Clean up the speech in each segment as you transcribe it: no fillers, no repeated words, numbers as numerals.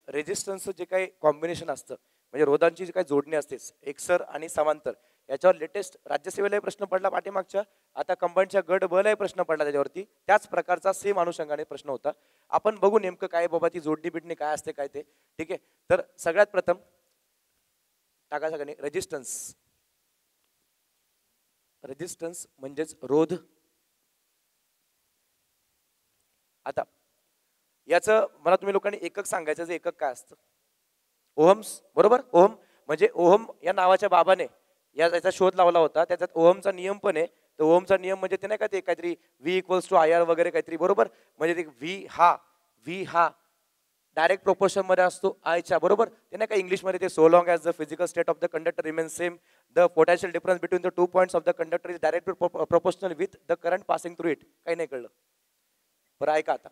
रेजिस्टन्सचं जे काही कॉम्बिनेशन असतं म्हणजे रोधांची जी काही जोडणी असते एकसर आणि समांतर, याच्यावर लेटेस्ट राज्यसेवेलाही प्रश्न पडला पाठीमागच्या, आता कंबाईनच्या गट बलाही प्रश्न पडला त्याच्यावरती, त्याच प्रकारचा सेम अनुषंगाने प्रश्न होता. आपण बघू नेमकं काय बाबा ती जोडणी बिडणी काय असते काय ते. ठीक आहे, तर सगळ्यात प्रथम टाका सगळ्यांनी रेजिस्टन्स. रेजिस्टन्स म्हणजेच रोध. आता याचं मला तुम्ही लोकांनी एकक सांगायचं, जे एकक काय असतं. ओहम्स, बरोबर. ओहम म्हणजे ओहम या नावाच्या बाबाने याचा शोध लावला होता, त्याच्यात ओहमचा नियम पण आहे. तर ओहमचा नियम म्हणजे ते नाही का, ते काहीतरी V equals to I R वगैरे काहीतरी, बरोबर. म्हणजे ते व्ही हा डायरेक्ट प्रोपोर्शन मध्ये असतो आयच्या, बरोबर. ते नाही का इंग्लिशमध्ये ते so long as the physical state of the conductor remains same, the potential difference between the 2 points of the conductor is directly proportional with the current passing through it. काही नाही कळलं? बरं ऐका, आता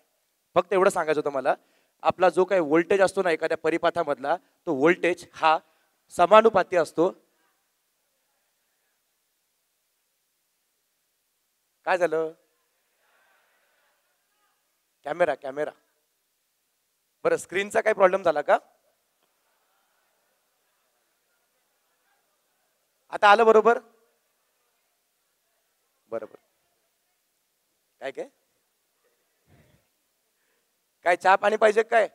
फक्त एवढं सांगायचं होतं मला. आपला जो काही व्होल्टेज असतो ना एखाद्या परिपाठामधला, तो व्होल्टेज हा समानुपाती असतो. काय झालं? कॅमेरा. बरं, स्क्रीनचा काही प्रॉब्लेम झाला का? आता आलं बरोबर? बरोबर. काय काय काय चहा पाणी पाहिजे काय?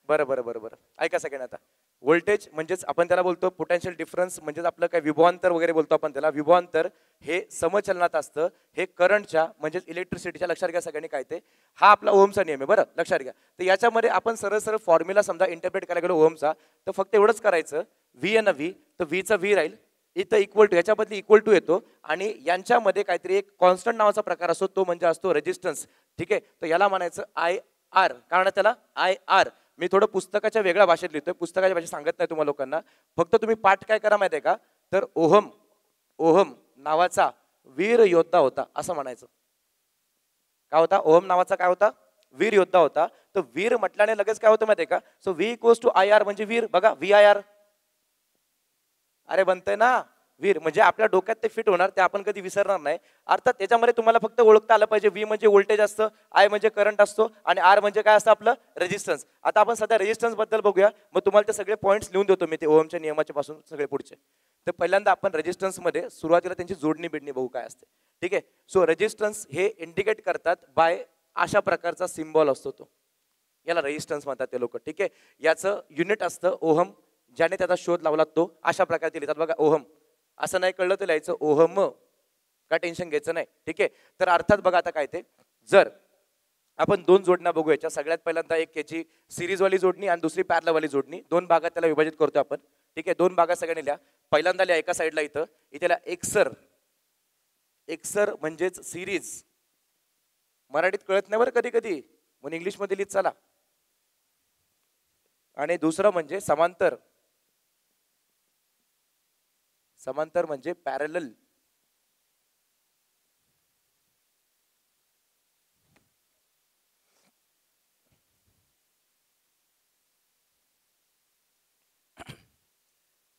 बरं. ऐका सगळ्यांना, आता व्होल्टेज म्हणजेच आपण त्याला बोलतो पोटेन्शियल डिफरन्स, म्हणजेच आपलं काय विभवांतर वगैरे बोलतो आपण त्याला. विभवांतर हे समचलनात असतं, हे करंटच्या म्हणजेच इलेक्ट्रिसिटीच्या, लक्षात घ्या सगळ्यांनी काय ते. हा आपला ओहमचा नियम आहे, बरं लक्षात घ्या. तर याच्यामध्ये आपण सरळ फॉर्म्युला समजा इंटरप्रेट करायला गेलो ओहमचा, तर फक्त एवढंच करायचं, व्ही आहे ना व्ही, तर व्हीचा व्ही राहील इथं इक्वल टू, याच्याबद्दल इक्वल टू येतो, आणि यांच्यामध्ये काहीतरी एक कॉन्स्टंट नावाचा प्रकार असतो, तो म्हणजे असतो रेजिस्टन्स. ठीक आहे, तर याला म्हणायचं आय आर. कारण त्याला आय आर, मी थोडं पुस्तकाच्या वेगळ्या भाषेत लिहितोय, पुस्तकाच्या भाषेत सांगत नाही तुम्हाला लोकांना. फक्त तुम्ही पाठ काय करा माहिती आहे का, तर ओहम नावाचा वीर योद्धा होता असं म्हणायचं. काय होता? ओहम नावाचा काय होता? वीर योद्धा होता. तर वीर म्हटल्याने लगेच काय होतं माहिती आहे का, so V equals to I R म्हणजे वीर. बघा व्ही आय आर, अरे बनतंय ना वीर, म्हणजे आपल्या डोक्यात ते फिट होणार, ते आपण कधी विसरणार नाही. अर्थात त्याच्यामध्ये तुम्हाला फक्त ओळखता आलं पाहिजे, व्ही म्हणजे व्होल्टेज असतं, आय म्हणजे करंट असतो, आणि आर म्हणजे काय असतं आपलं रेजिस्टन्स. आता आपण सध्या रेजिस्टन्स बद्दल बघूया, मग तुम्हाला ते सगळे पॉईंट्स लिहून देतो मी, ते ओहमच्या नियमाच्या पासून सगळे पुढचे. तर पहिल्यांदा आपण रेजिस्टन्स मध्ये सुरुवातीला त्यांची जोडणी बिडणी बघू काय असते. ठीक आहे, सो रेजिस्टन्स हे इंडिकेट करतात बाय अशा प्रकारचा सिम्बॉल असतो, तो याला रेजिस्टन्स म्हणतात ते लोक. ठीक आहे, याचं युनिट असतं ओहम, ज्याने त्याचा शोध लावला तो अशा प्रकारे लिहितात बघा. ओहम असं नाही कळलं तर लिहायचं ओहम, काय टेन्शन घ्यायचं नाही. ठीक आहे, तर अर्थात बघा आता काय ते, जर आपण दोन जोडण्या बघू याच्या. सगळ्यात पहिल्यांदा एक याची सिरीजवाली जोडणी आणि दुसरी पॅरलवाली जोडणी, दोन भागात त्याला विभाजित करतो आपण. ठीक आहे, दोन भागात सगळ्यांनी लिहा. पहिल्यांदा लिहा एका साईडला इथं एकसर. एकसर म्हणजेच सिरीज. मराठीत कळत नाही बरं कधी कधी, म्हणून इंग्लिशमध्ये लिहित चला. आणि दुसरं म्हणजे समांतर. समांतर म्हणजे पॅरलल.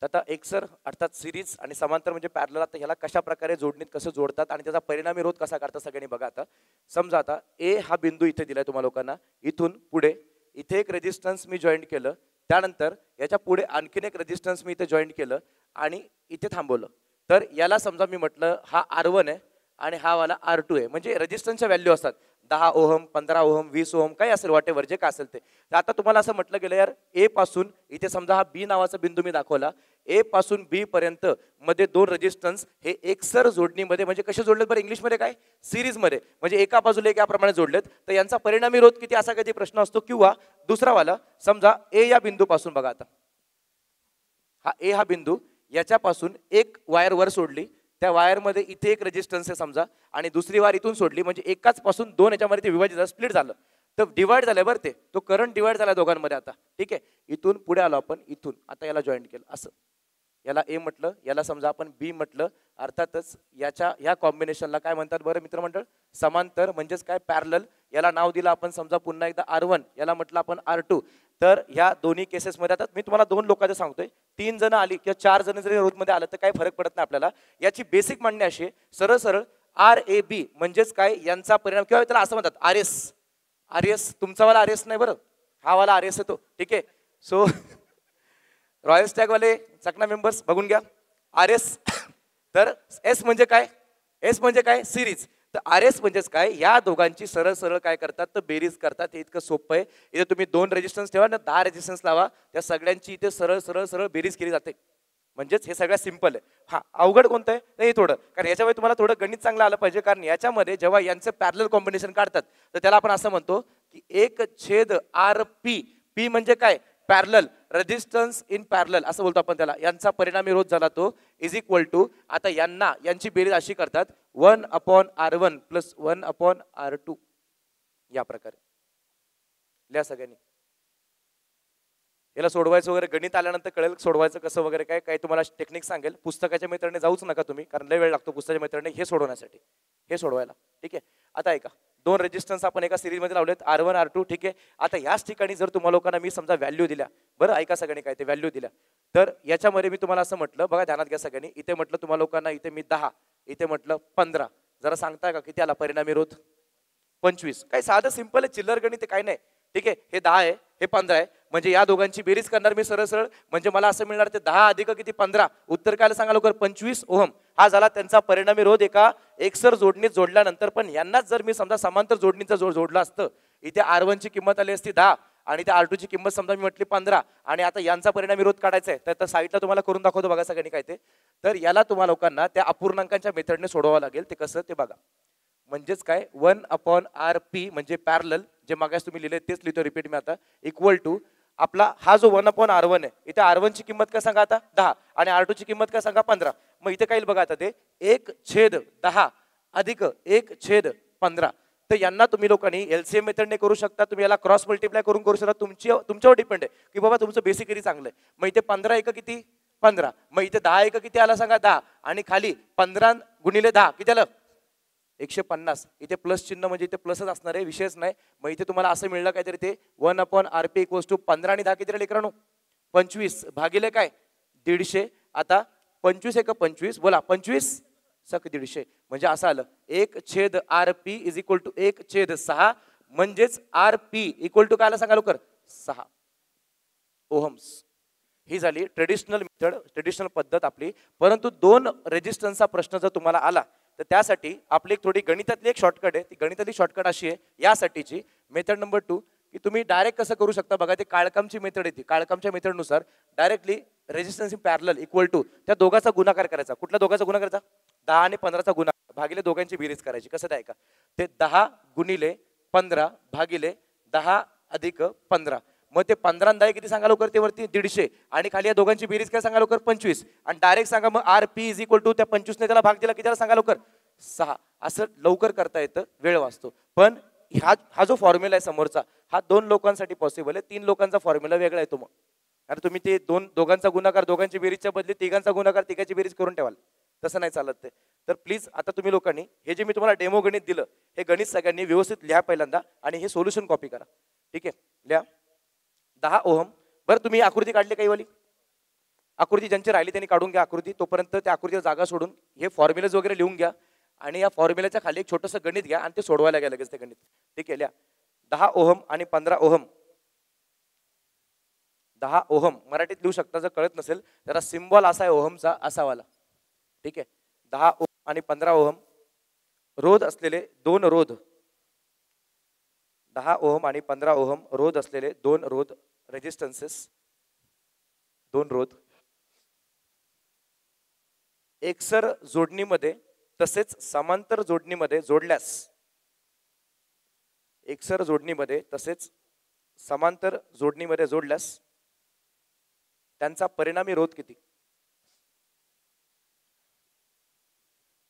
आता एकसर अर्थात सिरीज आणि समांतर म्हणजे पॅरलल. आता ह्याला कशा प्रकारे जोडणीत कसं जोडतात आणि त्याचा परिणामी रोध कसा काढतात सगळ्यांनी बघा. आता समजा आता ए हा बिंदू इथे दिलाय तुम्हाला लोकांना, इथून पुढे इथे एक रेजिस्टन्स मी जॉईंट केलं, त्यानंतर याच्या पुढे आणखीन एक रेजिस्टन्स मी इथे जॉईंट केलं आणि इथे थांबवलं. तर याला समजा मी म्हटलं हा R1 आहे आणि हा वाला R2 आहे. म्हणजे रेजिस्टन्सच्या व्हॅल्यू असतात 10 ओहम, 15 ओहम, 20 ओहम, काही असेल वॉटेवर जे काय असेल ते. तर आता तुम्हाला असं म्हटलं गेलं यार, ए पासून इथे समजा हा बी नावाचा बिंदू मी दाखवला, ए पासून बी पर्यंत मध्ये दोन रेजिस्टन्स हे एकसर जोडणीमध्ये, म्हणजे कसे जोडलेत बरं इंग्लिशमध्ये काय, सिरीज मध्ये, म्हणजे एका बाजूला एक याप्रमाणे जोडलेत. तर यांचा परिणामी रोध किती असा कधी प्रश्न असतो. किंवा दुसरा वाला समजा ए या बिंदू पासून बघा, आता हा ए हा बिंदू, याच्यापासून एक वायर वर सोडली, त्या वायरमध्ये इथे एक रेजिस्टन्स आहे समजा, आणि दुसरी वायर इथून सोडली, म्हणजे एकाच पासून दोन याच्यामध्ये ते विभाजित स्प्लिट झालं. तर डिवाइड झालं बरं, ते तो करंट डिवाइड झाला दोघांमध्ये. आता ठीक आहे, इथून पुढे आलो आपण, इथून आता याला जॉईंट केलं असं, याला ए म्हटलं, याला समजा आपण बी म्हटलं. अर्थातच याच्या ह्या कॉम्बिनेशनला काय म्हणतात बरं मित्रमंडळ, समांतर म्हणजेच काय पॅरलल. याला नाव दिलं आपण समजा पुन्हा एकदा R1, याला म्हटलं आपण R2. तर ह्या दोन्ही केसेसमध्ये आता मी तुम्हाला दोन लोकांचं सांगतोय, 3 जण आली किंवा 4 जण जरी रोधमध्ये आलं तर काही फरक पडत नाही आपल्याला. याची बेसिक मांडणी अशी, सरळ RAB म्हणजेच काय, यांचा परिणाम, किंवा त्याला असं म्हणतात आर एस, तुमचा वाला आर एस नाही बरं, हा वाला आर एस येतो, ठीक आहे. सो रॉयल स्टॅग वाले चकना मेंबर्स बघून घ्या आर एस. तर एस म्हणजे काय, एस म्हणजे काय सिरीज. तर आर एस म्हणजेच काय, या दोघांची सरळ सरळ काय करतात तर बेरीज करतात. हे इतकं सोपं आहे. इथे तुम्ही 2 रेजिस्टन्स ठेवा ना, 10 रेजिस्टन्स लावा, त्या सगळ्यांची इथे सरळ सरळ सरळ बेरीज केली जाते. म्हणजेच हे सगळ्यात सिंपल आहे. हा अवघड कोणतं आहे हे थोडं, कारण याच्यामध्ये तुम्हाला थोडं गणित चांगलं आलं पाहिजे. कारण याच्यामध्ये जेव्हा यांचं पॅरलल कॉम्बिनेशन काढतात तर त्याला आपण असं म्हणतो की 1/RP. पी म्हणजे काय, पॅरलल, रेजिस्टन्स इन पॅरलल असं बोलतो आपण त्याला. यांचा परिणामी रोध झाला तो इज इक्वल टू, आता यांची बेरीज अशी करतात 1/R1 प्लस 1/R2 या प्रकारे. लिहा सगळ्यांनी. याला सोडवायचं वगैरे गणित आल्यानंतर कळेल सोडवायचं कसं वगैरे काय काय तुम्हाला टेक्निक सांगेल. पुस्तकाच्या मैत्रिणी जाऊच नका तुम्ही, कारण लय वेळ लागतो पुस्तकाच्या मैत्रिणी हे सोडवण्यासाठी, हे सोडवायला, ठीक आहे. आता ऐका, 2 रेजिस्टन्स आपण एका सिरीज मध्ये लावलेत R1 R2, ठीक आहे. आता याच ठिकाणी जर तुम्हाला लोकांना मी समजा व्हॅल्यू दिल्या, बरं ऐका सगळ्यांनी काय ते व्हॅल्यू दिल्या, तर याच्यामध्ये मी तुम्हाला असं म्हटलं बघा, ध्यानात घ्या सगळ्यांनी. इथे म्हटलं तुम्हाला लोकांना, इथे मी 10, इथे म्हटलं 15. जरा सांगताय का किती आला परिणामी रोध? 25. काय साधं सिंपल आहे, चिल्लर गणित काय नाही, ठीक आहे. हे 10 आहे, हे 15 आहे, म्हणजे या दोघांची बेरीज करणार मी सरळ सरळ, म्हणजे मला असं मिळणार ते 10 अधिक किती 15. उत्तर काय सांगा लवकर, 25 ओहम. हा झाला त्यांचा परिणामी रोध एका एकसर जोडणीत जोडल्यानंतर. पण यांनाच जर मी समजा समांतर जोडणीचा जोडलं असतं, इथे R1 ची किंमत आली असती 10 आणि त्या R2 ची किंमत समजा मी म्हटली 15, आणि आता यांचा परिणामी रोध काढायचा आहे, तर साईडला तुम्हाला करून दाखवतो बघा सगळ्यांनी काय ते. तर याला तुम्हाला लोकांना त्या अपूर्णांकांच्या मेथडने सोडवावं लागेल. ते कसं ते बघा. म्हणजेच काय, 1/RP म्हणजे पॅरलल, जे मागास तुम्ही लिहिले तेच लिहितो रिपीट मी आता, इक्वल टू आपला हा जो 1/R1 आहे, इथे R1 ची किंमत काय सांगा आता 10 आणि R2 ची किंमत काय सांगा 15. मग इथे काय बघा आता ते 1/10 अधिक 1/15. तर यांना तुम्ही लोकांनी एलसीएम मेथडने करू शकता, तुम्ही याला क्रॉस मल्टिप्लाय करून करू शकता. तुमच्यावर डिपेंड आहे की बाबा तुमचं बेसिक किती चांगलं आहे. मग इथे 15 एक किती 15, मग इथे 10 एक किती आला सांगा 10, आणि खाली 15 गुणिले 10 किती आलं 150. इथे प्लस चिन्ह म्हणजे इथे प्लसच असणार आहे, विषयच नाही. मग इथे तुम्हाला असं मिळलं काहीतरी ते 1/RP इक्वल्स टू 15 आणि 10 किती लेकरांनो 25 भागिले काय 150. आता 25 एक 25, बोला 25 सक 150, म्हणजे असं आलं 1/RP इज इक्वल टू 1/6. म्हणजेच RP इक्वल टू काय आला सांगा लवकर 6 ओहम्स. ही झाली ट्रेडिशनल मेथड, ट्रेडिशनल पद्धत आपली. परंतु 2 रेजिस्टन्सचा प्रश्न जर तुम्हाला आला तर त्यासाठी आपली एक थोडी गणितातली एक शॉर्टकट आहे. ती गणितातली शॉर्टकट अशी आहे यासाठीची, मेथड नंबर 2, की तुम्ही डायरेक्ट कसं करू शकता बघा. ते काळकामची मेथड आहे. ती काळकामच्या मेथडनुसार directly resistance in parallel equal to त्या दोघांचा गुणाकार करायचा. कुठल्या दोघांचा गुणाकार करायचा, 10 आणि 15चा गुणाकार भागिले दोघांची बेरीज करायची. कसं आहे का, ते 10 गुणिले 15 भागिले 10 अधिक 15. मग ते 15 10 किती सांगा लवकर, ते वरती 150, आणि खाली या दोघांची बेरीज काय सांगा लवकर 25, आणि डायरेक्ट सांगा मग RP इज इक्वल टू त्या 25 ने त्याला भाग दिला किती सांगा लवकर 6. असं लवकर करता येतं, वेळ वाचतो. पण हा जो फॉर्म्युला आहे समोरचा, हा 2 लोकांसाठी पॉसिबल आहे. 3 लोकांचा फॉर्म्युला वेगळा येतो. मग अरे तुम्ही ते दोघांचा गुणाकार दोघांची बेरीजच्या बदली तिघांचा गुणाकार तिघांची बेरीज करून ठेवाल, तसं नाही चालत ते. तर प्लीज आता तुम्ही लोकांनी हे जे मी तुम्हाला डेमो गणित दिलं, हे गणित सगळ्यांनी व्यवस्थित लिहा पहिल्यांदा, आणि हे सोल्युशन कॉपी करा, ठीक आहे. लिहा 10 ओहम. बरं तुम्ही आकृती काढली काही वाली आकृती, ज्यांची राहिली त्यांनी काढून घ्या आकृती. तोपर्यंत त्या आकृतीला जागा सोडून हे फॉर्म्युलेज वगैरे लिहून घ्या, आणि या फॉर्म्युल्याच्या खाली एक छोटंसं गणित घ्या आणि ते सोडवायला घ्या लगेच ते गणित, ठीक आहे. लिहा 10 ओहम आणि 15 ओहम. 10 ओहम मराठीत लिहू शकता, जर कळत नसेल जरा सिम्बॉल असा आहे ओहमचा, असा वाला, ठीक आहे. 10 ओहम आणि 15 ओहम रोध असलेले 2 रोध, 10 ओहम आणि 15 ओहम रोध असलेले 2 रोध, रेजिस्टन्सेस 2 रोध एकसर जोडणीमध्ये तसेच समांतर जोडणीमध्ये जोडल्यास, एकसर जोडणीमध्ये तसेच समांतर जोडणीमध्ये जोडल्यास त्यांचा परिणामी रोध किती,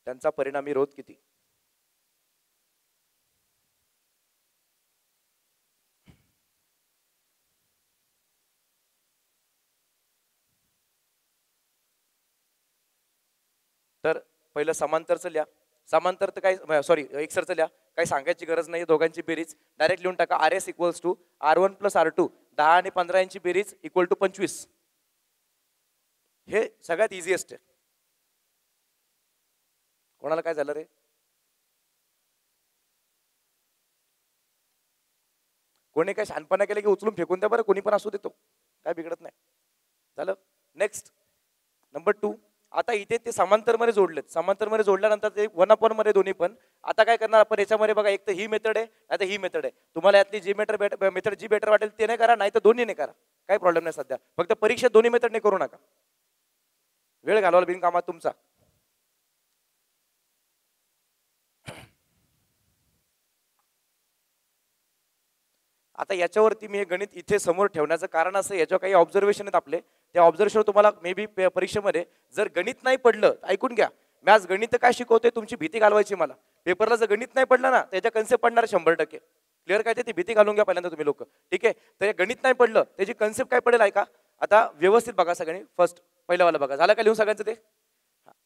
त्यांचा परिणामी रोध किती. तर पहिलं समांतरचं लिहा. समांतर तर काय सॉरी एकसरचं लिहा, काही सांगायची गरज नाही. दोघांची बेरीज डायरेक्ट लिहून टाका. RS equals to R1 plus R2, 10 आणि 15 यांची बेरीज इक्वल टू 25. हे सगळ्यात इझिएस्ट आहे. कोणाला काय झालं रे, कोणी काय शहाणपणा केलं की उचलून फेकून द्या बरं, कोणी पण असू देतो, काय बिघडत नाही. झालं. Next number 2. आता इथे ते समांतरमध्ये जोडलेत, समांतरमध्ये जोडल्यानंतर ते 1/1 मध्ये दोन्ही पण. आता काय करणार आपण याच्यामध्ये बघा, एक तर ही मेथड आहे, आता ही मेथड आहे. तुम्हाला यातली जी मेथड जी बेटर वाटेल ते नाही करा, नाही तर दोन्ही नाही करा, काही प्रॉब्लेम नाही सध्या. फक्त परीक्षेत दोन्ही मेथड नाही करू नका, वेळ घालवाल बिनकामात तुमचा. आता याच्यावरती मी हे गणित इथे समोर ठेवण्याचं कारण असं, याच्यावर काही ऑब्झर्वेशन आहेत आपले, त्या ऑब्झर्वेशन तुम्हाला मे बी परीक्षेमध्ये जर गणित नाही पडलं, ऐकून घ्या, मी आज गणित काय शिकवते, तुमची भीती घालवायची मला. पेपरला जर गणित नाही पडलं ना, त्याच्या कन्सेप्ट पडणार 100%. क्लिअर काय, ती भीती घालून घ्या पहिल्यांदा तुम्ही लोक, ठीक आहे. तर हे गणित नाही पडलं, त्याची कन्सेप्ट काय पडेल ऐका. आता व्यवस्थित बघा सगळ्यांनी, फर्स्ट पहिल्यावाला बघा, झालं का लिहून सगळ्यांचं ते.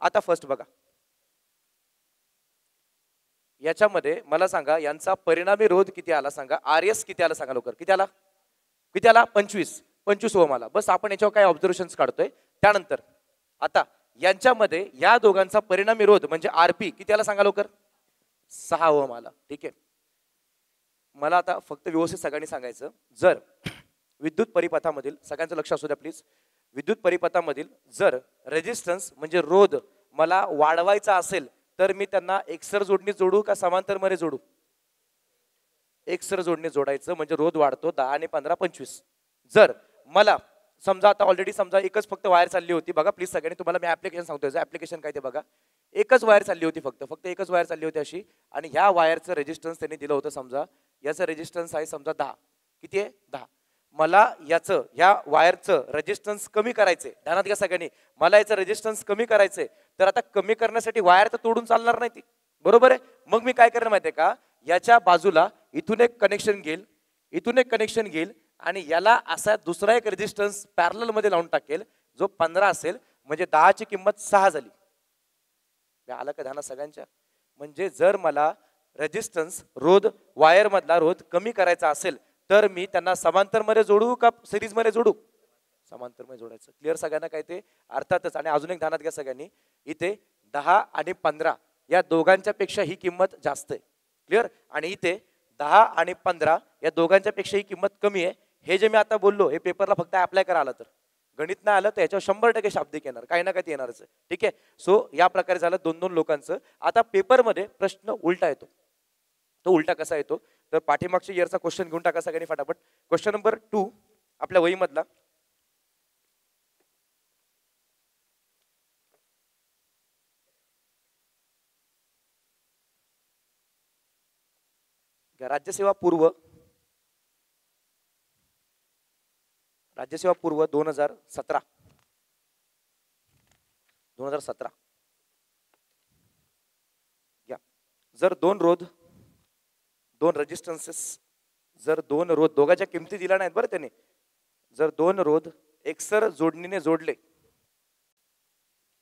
आता फर्स्ट बघा, याच्यामध्ये मला सांगा यांचा परिणामी रोध किती आला सांगा, RS किती आला सांगा लवकर. किती आला, किती आला, 25 ओहम आला. बस आपण याच्यावर काय ऑब्झर्वेशन्स काढतोय. त्यानंतर आता यांच्यामध्ये या दोघांचा परिणामी रोध म्हणजे RP किती आला सांगा लवकर, 6 ओहम आला. ठीक आहे. मला आता फक्त व्यवस्थित सगळ्यांनी सांगायचं, जर विद्युत परिपथामधील, सगळ्यांचं लक्ष असू द्या प्लीज, विद्युत परिपथामधील जर रेजिस्टन्स म्हणजे रोध मला वाढवायचा असेल तर मी त्यांना एकसर जोडणी जोडू का समांतर मध्ये जोडू. एकसर जोडणी जोडायचं म्हणजे रोध वाढतो 10 आणि 15 25. जर मला समजा आता ऑलरेडी समजा एकच फक्त वायर चालली होती, बघा प्लीज सगळ्यांनी, तुम्हाला मी ऍप्लिकेशन सांगतोय, ऍप्लिकेशन काय ते बघा. एकच वायर चालली होती, फक्त एकच वायर चालली होती अशी, आणि ह्या वायरचं रेजिस्टन्स त्यांनी दिलं होतं, समजा याचं रेजिस्टन्स आहे समजा 10. किती आहे, 10. मला याचं, ह्या वायरचं रेजिस्टन्स कमी करायचंय, ध्यानात घ्या सगळ्यांनी, मला याचं रेजिस्टन्स कमी करायचंय. तर आता कमी करण्यासाठी वायर तर तोडून चालणार नाही ती, बरोबर आहे. मग मी काय करणार माहितीये का, याच्या बाजूला इथून एक कनेक्शन घेईल, इथून एक कनेक्शन घेईल, आणि याला असा दुसरा एक रेजिस्टन्स पॅरलल मध्ये लावून टाकेल, जो 15 असेल, म्हणजे 10 ची किंमत 6 झाली. आलं का ध्यानात सगळ्यांच्या. म्हणजे जर मला रेजिस्टन्स रोध, वायर मधला रोध कमी करायचा असेल तर मी त्यांना समांतर मध्ये जोडू का सिरीज मध्ये जोडू, समांतर मध्ये जोडायचं. क्लिअर सगळ्यांना काय ते. अर्थातच, आणि अजून एक ध्यानात घ्या सगळ्यांनी, इथे 10 आणि 15 या दोघांच्या पेक्षा ही किंमत जास्त आहे. क्लिअर. आणि इथे 10 आणि 15 या दोघांच्या पेक्षा ही किंमत कमी आहे. हे जे मी आता बोललो हे पेपरला फक्त अप्लाय करा आलं तर, गणित नाही आलं तर याच्यावर 100% शाब्दिक येणार, काही ना काही येणारच आहे. ठीक आहे. सो या प्रकारे झालं 2-2 लोकांचं. आता पेपरमध्ये प्रश्न उलटा येतो. तो उलटा कसा येतो तर पाठीमागच्या इयरचा क्वेश्चन घेऊन टाका सगळ्यांनी फटाफट. क्वेश्चन नंबर 2 आपल्या वहीमधला, राज्यसेवा पूर्व 2017. जर दोन रोध, दोन रेजिस्टन्सेस, जर दोन रोध, दोघांच्या किमती दिल्या नाहीत बरं त्याने, जर दोन रोध एकसर जोडणीने जोडले,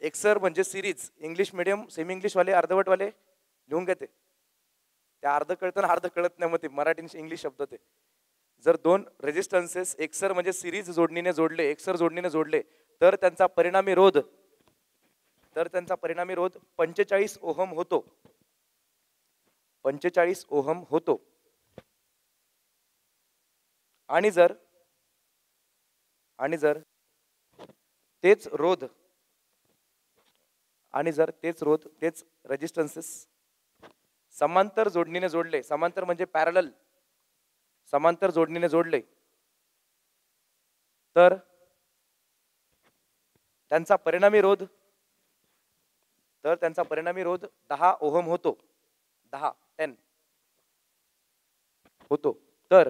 एकसर म्हणजे series, English medium semi English वाले अर्धवट वाले लिहून घेते, त्या अर्ध कळतं ना अर्ध कळत नाही, मग ते मराठी इंग्लिश शब्द ते. जर दोन रेजिस्टन्सेस एकसर म्हणजे सिरीज जोडणीने जोडले, एकसर जोडणीने जोडले, तर त्यांचा परिणामी रोध, 45 ओहम होतो. 45 ओहम होतो. आणि जर तेच रोध, तेच रेजिस्टन्सेस समांतर जोडणीने जोडले, समांतर म्हणजे पॅरलल, समांतर जोडणीने जोडले, तर त्यांचा परिणामी रोध 10 ओहम होतो. 10 होतो. तर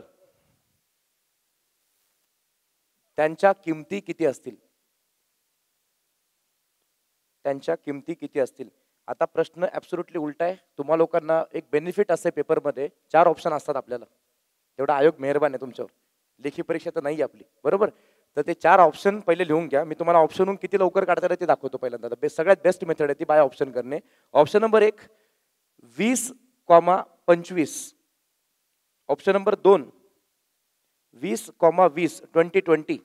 त्यांच्या किमती किती असतील, आता प्रश्न ऍब्सोल्युटली उलटा आहे. तुम्हा लोकांना एक बेनिफिट असते पेपरमध्ये, 4 ऑप्शन असतात आपल्याला, तेवढा आयोग मेहरबान आहे तुमच्यावर. लेखी परीक्षा तर नाही आपली, बरोबर. तर ते 4 ऑप्शन पहिले लिहून घ्या. मी तुम्हाला ऑप्शनहून किती लवकर काढता येईल ते दाखवतो पहिल्यांदा. सगळ्यात बेस्ट मेथड आहे ती बाय ऑप्शन करणे. Option number 1 20,25. Option number 2 20,20 2020.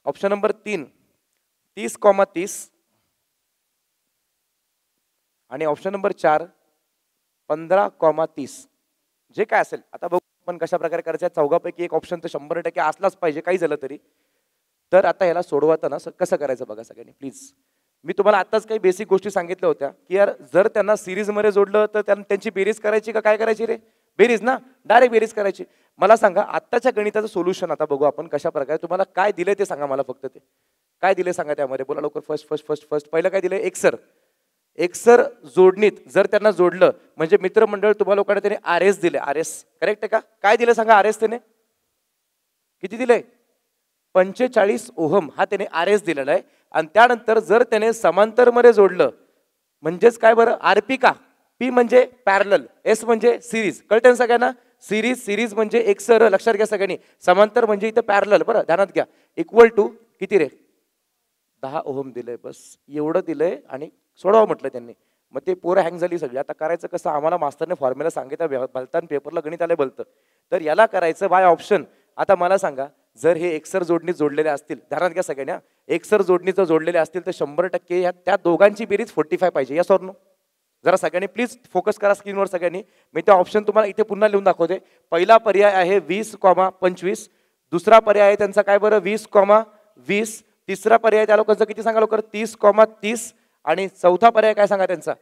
Option number 3 30,30. आणि ऑप्शन नंबर 4 15,30. जे काय असेल आता बघू आपण कशा प्रकारे करायचं. चौघापैकी एक ऑप्शन तर 100% असलाच पाहिजे काही झालं तरी. तर आता याला सोडवताना कसं करायचं बघा सगळ्यांनी प्लीज. मी तुम्हाला आताच काही बेसिक गोष्टी सांगितल्या होत्या की यार जर त्यांना सिरीजमध्ये जोडलं तर त्यांची बेरीज करायची का काय करायची रे. बेरीज ना, डायरेक्ट बेरीज करायची. मला सांगा आत्ताच्या गणिताचं सोल्युशन आता बघू आपण कशा प्रकारे. तुम्हाला काय दिले ते सांगा मला फक्त. ते काय दिले सांगा त्यामध्ये, बोला लवकर. फर्स्ट फर्स्ट फर्स्ट फर्स्ट पहिलं काय दिलंय, एक्सर. एक्सर जोडणीत जर त्यांना जोडलं म्हणजे मित्रमंडळ तुम्हाला लोकांना त्याने आर एस दिले. आर एस करेक्ट आहे का, काय दिलं सांगा आर एस त्याने, किती दिलंय 45 ओहम हा त्याने आर एस दिलेला आहे. आणि त्यानंतर जर त्याने समांतरमध्ये जोडलं म्हणजेच काय बरं, आरपी का, पी म्हणजे पॅरलल, एस म्हणजे सिरीज. कळतं ना सगळ्यांना, सिरीज सिरीज म्हणजे एक्सर, लक्षात घ्या सगळ्यांनी. समांतर म्हणजे इथं पॅरलल, बरं ध्यानात घ्या. इक्वल टू किती रे, 10 ओहम दिलंय, बस एवढं दिलंय. आणि सोडवा म्हटलं त्यांनी. मग ते पोरं हँग झाली सगळी. आता करायचं कसं, आम्हाला मास्तरने फॉर्म्युला सांगितलं, भलतान पेपरला गणित आलं भलतं. तर याला करायचं बाय ऑप्शन. आता मला सांगा जर हे एक्सर जोडणी जोडलेले असतील, ध्यानात घ्या सगळ्यांना, एक्सर जोडणीचं जोडलेले असतील तर 100% त्या दोघांची बेरीज 45 पाहिजे. या सॉर नो, जरा सगळ्यांनी प्लीज फोकस करा स्क्रीनवर सगळ्यांनी. मी ते ऑप्शन तुम्हाला इथे पुन्हा लिहून दाखवते. पहिला पर्याय आहे 20,25. दुसरा पर्याय आहे त्यांचा काय बरं, 20,20. तिसरा पर्याय त्या लोकांचा किती सांगा लवकर, 30,30. आणि चौथा पर्याय काय सांगा त्यांचा,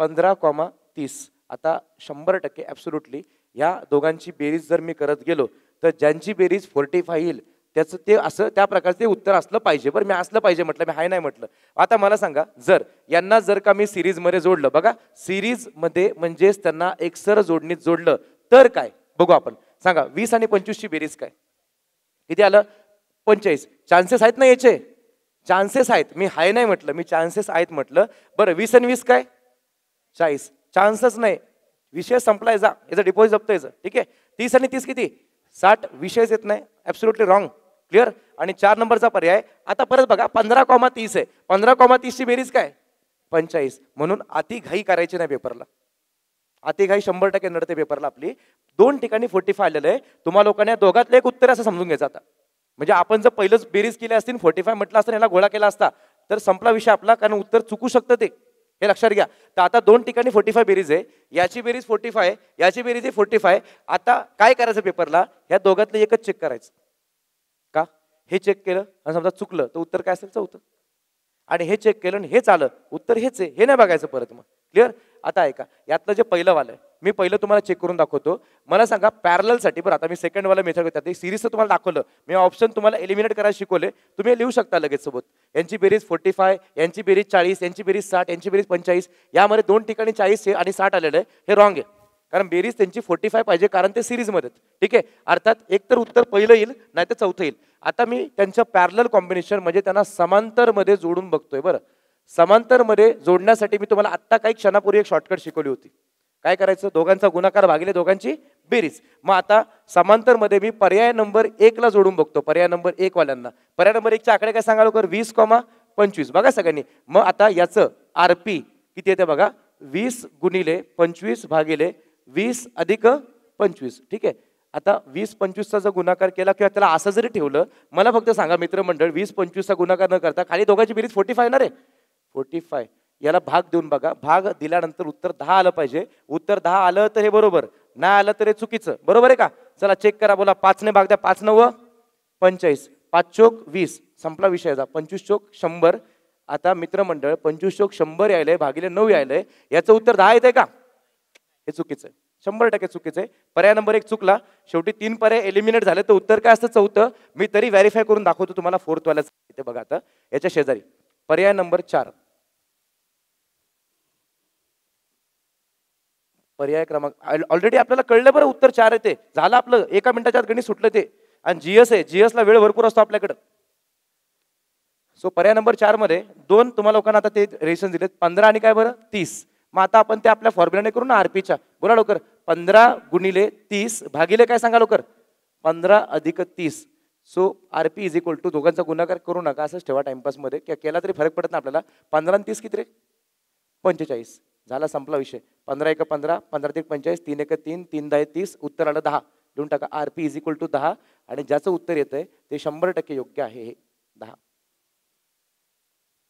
15,30. आता 100% ॲब्सोल्युटली या दोघांची बेरीज जर मी करत गेलो तर ज्यांची बेरीज 45 येईल त्याचं ते असं त्या प्रकारचे उत्तर असलं पाहिजे. बरं मी असलं पाहिजे म्हटलं, मी हाय नाही म्हटलं. आता मला सांगा जर यांना जर का मी सिरीजमध्ये जोडलं, बघा सिरीजमध्ये म्हणजेच त्यांना एक्सर जोडणीत जोडलं तर काय बघू आपण. सांगा 20 आणि 25 ची बेरीज काय, किती आलं, 45. चान्सेस आहेत ना याचे, चान्सेस आहेत. मी हाय नाही म्हटलं, मी चान्सेस आहेत म्हटलं. बरं 20 आणि 20 काय, 40. चान्सच नाही, विषय संपलाय, जा याचं डिपॉझिट जप्त यायचं. ठीक आहे. 30 आणि 30 किती, 60. विषयच येत नाही, ॲब्सोल्युटली रॉंग. क्लिअर. आणि 4 नंबरचा पर्याय. आता परत बघा 15,30 आहे, 15,30 ची बेरीज काय, 45. म्हणून अति घाई करायची नाही पेपरला. अति घाई 100% नडते पेपरला आपली. दोन ठिकाणी 45 आलेलं आहे. तुम्हा लोकांनी दोघातलं एक उत्तर असं समजून घ्यायचं आता. म्हणजे आपण जर पहिलंच बेरीज केली असतील 45 म्हटलं असतं, याला गोळा केला असता तर संपला विषय आपला, कारण उत्तर चुकू शकतं ते, हे लक्षात घ्या. तर आता दोन ठिकाणी 45 बेरीज आहे, याची बेरीज 45 आहे, याची बेरीज आहे 45. आता काय करायचं पेपरला, ह्या दोघातलं एकच चेक करायचं का, हे चेक केलं आणि समजा चुकलं तर उत्तर काय असेल, चौथं. आणि हे चेक केलं आणि हेच आलं, उत्तर हेच आहे, हे नाही बघायचं परत मग. क्लिअर. आता ऐका, यातलं जे पहिलं वालं आहे मी पहिलं तुम्हाला चेक करून दाखवतो. मला सांगा पॅरलल साठी, बरं आता मी सेकंड वाला मेथड घेतात, सिरीजचं तुम्हाला दाखवलं मी, ऑप्शन तुम्हाला एलिमिनेट करायला शिकवले, तुम्ही लिहू शकता लगेच सोबत. यांची बेरीज 45, यांची बेरीज 40, यांची बेरीज 60, यांची बेरीज 45. यामध्ये दोन ठिकाणी 40 आणि 60 आलेलं आहे, हे रॉंग आहे. कारण बेरीज त्यांची 45 पाहिजे, कारण ते सिरीजमध्ये. ठीक आहे. अर्थात एक तर उत्तर पहिलं येईल नाही तर चौथं येईल. आता मी त्यांचं पॅरलल कॉम्बिनेशन म्हणजे त्यांना समांतरमध्ये जोडून बघतोय. बरं समांतरमध्ये जोडण्यासाठी मी तुम्हाला आत्ता काही क्षणापूर्वी एक शॉर्टकट शिकवली होती. काय करायचं, दोघांचा गुणाकार भागिले दोघांची बेरीज. मग आता समांतरमध्ये मी पर्याय नंबर 1 ला जोडून बघतो, पर्याय नंबर 1 वाल्यांना. पर्याय नंबर 1 चे आकडे काय सांगा लवकर, 20,25. बघा सगळ्यांनी. मग आता याचं आरपी किती येते बघा, 20 गुणिले 25 भागिले 20 अधिक 25. ठीक आहे. आता 20-25चा जर गुणाकार केला किंवा त्याला असं जरी ठेवलं, मला फक्त सांगा मित्रमंडळ, 20-25चा गुणाकार न करता खाली दोघांची बेरीज 45 येणार आहे. 45 याला भाग देऊन बघा, भाग दिल्यानंतर उत्तर 10 आलं पाहिजे. उत्तर 10 आलं तर हे बरोबर, नाही आलं तर हे चुकीचं. बरोबर आहे का. चला चेक करा, बोला 5 ने भाग द्या, 5 9 45, 5 चोक 20, संपला विषयाचा. 25 चोक 100. आता मित्रमंडळ 25 चोक 100 यायलंय भागिले 9 यायलंय, याचं उत्तर 10 येते का, हे चुकीचं आहे, 100% चुकीचं आहे. पर्याय नंबर 1 चुकला. शेवटी 3 पर्याय एलिमिनेट झाले, तर उत्तर काय असतं, चौथं. मी तरी व्हेरीफाय करून दाखवतो तुम्हाला फोर्थ वाल्याचं. इथे बघा आता याच्या शेजारी पर्याय नंबर 4, पर्याय क्रमांक ऑलरेडी आपल्याला कळलं बरं, उत्तर 4 येते. झालं आपलं, एका मिनिटाच्या आत गणित सुटलं ते. आणि जीएस आहे, जीएस ला वेळ भरपूर असतो आपल्याकडं. सो पर्याय नंबर 4 मध्ये दोन तुम्हाला लोकांना आता ते रेशन दिलेत, 15 आणि काय बरं 30. मग आता आपण ते आपल्या फॉर्म्युलाने करू ना आरपीच्या. बोला लवकर, 15 गुणिले 30 भागिले काय सांगा लवकर, 15 अधिक 30. So RP is equal to, दोघांचा गुणाकार करू नका, असंच ठेवा टाइमपास मध्ये, केला तरी फरक पडत नाही आपल्याला. 15 आणि 30 किती रे, 45. झाला संपला विषय. 15 1 15, 15 3 45, 3 1 3, 3 10 30, उत्तर आलं 10. लिहून टाका आरपी इज इक्वल टू 10. आणि ज्याचं उत्तर येतंय ते 100% योग्य आहे, हे 10.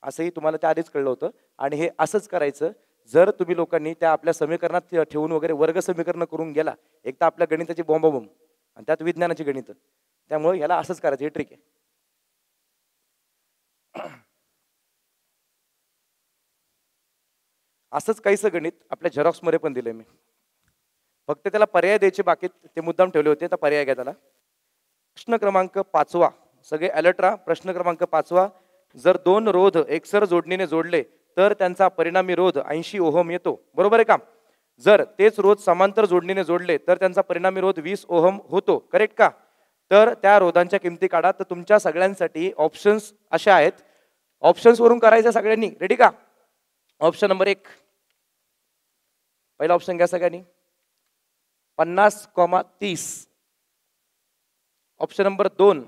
असंही तुम्हाला त्या आधीच कळलं होतं. आणि हे असंच करायचं जर तुम्ही लोकांनी त्या आपल्या समीकरणात ठेवून वगैरे वर्ग समीकरण करून गेला, एक तर आपल्या गणिताची बॉम्ब आणि त्यात विज्ञानाची गणित, त्यामुळे याला असंच करायचं, हे ट्रिक आहे. असंच काहीसं गणित आपल्या झेरॉक्समध्ये पण दिलंय मी, फक्त त्याला पर्याय द्यायचे बाकी, ते मुद्दाम ठेवले होते, तर पर्याय घ्या त्याला. प्रश्न क्रमांक 5, सगळे अलर्ट राहा. प्रश्न क्रमांक 5, जर दोन रोध एकसर जोडणीने जोडले तर त्यांचा परिणामी रोध 80 ओहम येतो, बरोबर आहे का? जर तेच रोध समांतर जोडणीने जोडले तर त्यांचा परिणामी रोध 20 ओहम होतो, करेक्ट का? तर त्या रोधांच्या किमती काढा. तर तुमच्या सगळ्यांसाठी ऑप्शन्स अशा आहेत, ऑप्शन्स वरून करायचं सगळ्यांनी, रेडी का? ऑप्शन नंबर 1, पहिला ऑप्शन घ्या सगळ्यांनी, 50,30. Option number 2,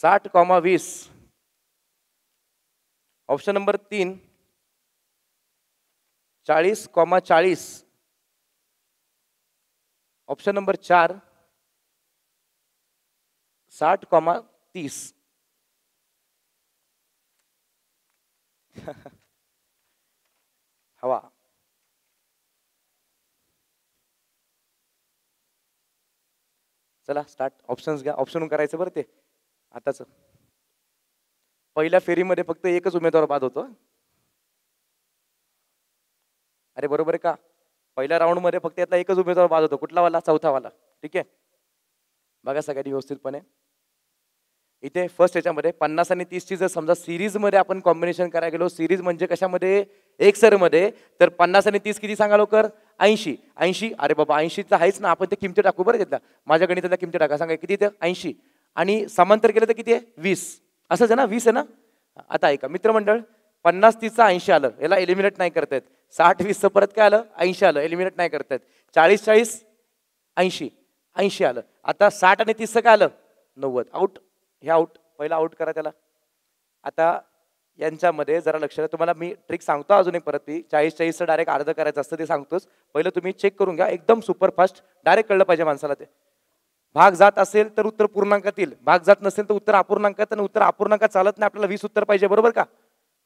60,20. Option number 3, 40,40. Option number 4, 60,30. हवा. चला स्टार्ट, ऑप्शन्स घ्या. ऑप्शन करायचं बरं ते आताच. पहिल्या फेरीमध्ये फक्त एकच उमेदवार बाद होतो. अरे बरोबर आहे का? पहिल्या राऊंड मध्ये फक्त यातला एकच उमेदवार बाद होतो, कुठला वाला? चौथा वाला. ठीक आहे, बघा सगळ्यांनी व्यवस्थितपणे. इथे फर्स्ट याच्यामध्ये 50 आणि 30 ची जर समजा सिरीज मध्ये आपण कॉम्बिनेशन करायला गेलो, सिरीज म्हणजे कशामध्ये? एक सर मध्ये, तर 50 आणि 30 किती सांगा लवकर? 80. 80, अरे बाबा 80चा आहेच ना, आपण ते किमती टाकू बरं त्यातल्या, माझ्या गणितातल्या किमती टाका, सांगा किती ते? 80. आणि समांतर केलं तर किती आहे? 20. असंच आहे ना, 20 आहे ना? आता ऐका मित्रमंडळ, 50 30 80 आलं, याला एलिमिनेट नाही करतायत. 60 20 परत काय आलं? 80 आलं, एलिमिनेट नाही करतायत. 40 40 80, 80 आलं. आता 60 आणि 30 काय आलं? 90. आउट, हे आउट, पहिला आउट करा त्याला. आता यांच्यामध्ये जरा लक्ष द्या, तुम्हाला मी ट्रिक सांगतो अजून एक परत. ती 40 40 डायरेक्ट अर्ध करायचं असतं ते सांगतोच, पहिलं तुम्ही चेक करून घ्या, एकदम सुपर फास्ट, डायरेक्ट कळलं पाहिजे माणसाला. ते भाग जात असेल तर उत्तर पूर्णांकातील, भाग जात नसेल तर उत्तर अपूर्णांकात, आणि उत्तर अपूर्णांकात चालत नाही, आपल्याला 20 उत्तर पाहिजे, बरोबर का?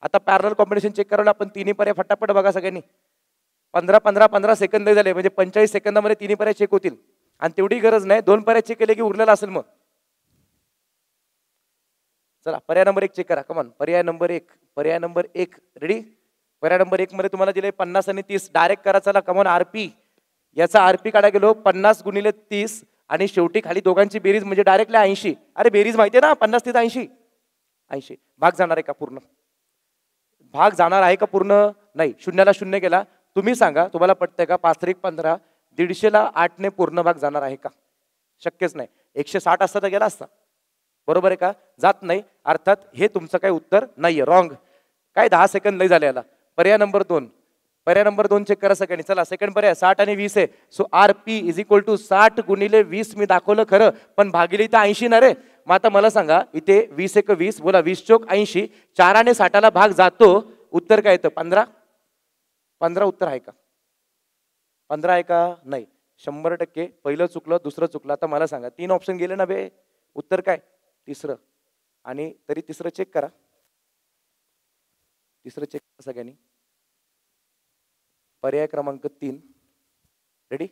आता पॅरलल कॉम्बिनेशन चेक करायला आपण तिन्ही पर्याय फटाफट बघा सगळ्यांनी. 15 सेकंद झाले, म्हणजे 45 सेकंदामध्ये तिन्ही पर्याय चेक होतील. आणि तेवढी गरज नाही, 2 पर्याय चेक केले की उरलेला असेल. मग चला पर्याय नंबर 1 चेक करा, कमान. पर्याय नंबर 1, पर्याय नंबर 1 रेडी. पर्याय नंबर 1 मध्ये तुम्हाला दिले 50 आणि 30, डायरेक्ट करा. चला कमान, आरपी, याचा आरपी काढा गेलो 50 गुणिले 30, आणि शेवटी खाली दोघांची बेरीज म्हणजे डायरेक्टली 80. अरे बेरीज माहितीये ना, 50 30 80. 80 भाग जाणार आहे का पूर्ण? भाग जाणार आहे का पूर्ण? नाही. शून्याला शून्य गेला. तुम्ही सांगा, तुम्हाला पटतंय का? 5 3 15, 150 ला 8 ने पूर्ण भाग जाणार आहे का? शक्यच नाही. 160 असता तर गेला असता, बरोबर आहे का? जात नाही, अर्थात हे तुमचं काही उत्तर नाहीये, रॉंग. काय 10 सेकंद लय झाले याला. पर्याय नंबर 2, पर्याय नंबर 2 चेक करा सगळ्यांनी. चला सेकंड पर्याय 60 आणि 20 आहे. So R P is equal to 60 गुणिले 20. मी दाखवलं खरं, पण भागिले इथं 80 ना रे. मग आता मला सांगा, इथे 20 1 20, बोला 20 चोक 80, 4 ने 60 ला भाग जातो, उत्तर काय येतं? 15. 15 उत्तर आहे का? 15 आहे का? नाही. 100%. पहिलं चुकलं, दुसरं चुकलं. आता मला सांगा, 3 ऑप्शन गेले ना बे, उत्तर काय? तिसरं. आणि तरी तिसरं चेक करा, तिसरं चेक करा सगळ्यांनी. पर्याय क्रमांक 3 रेडी,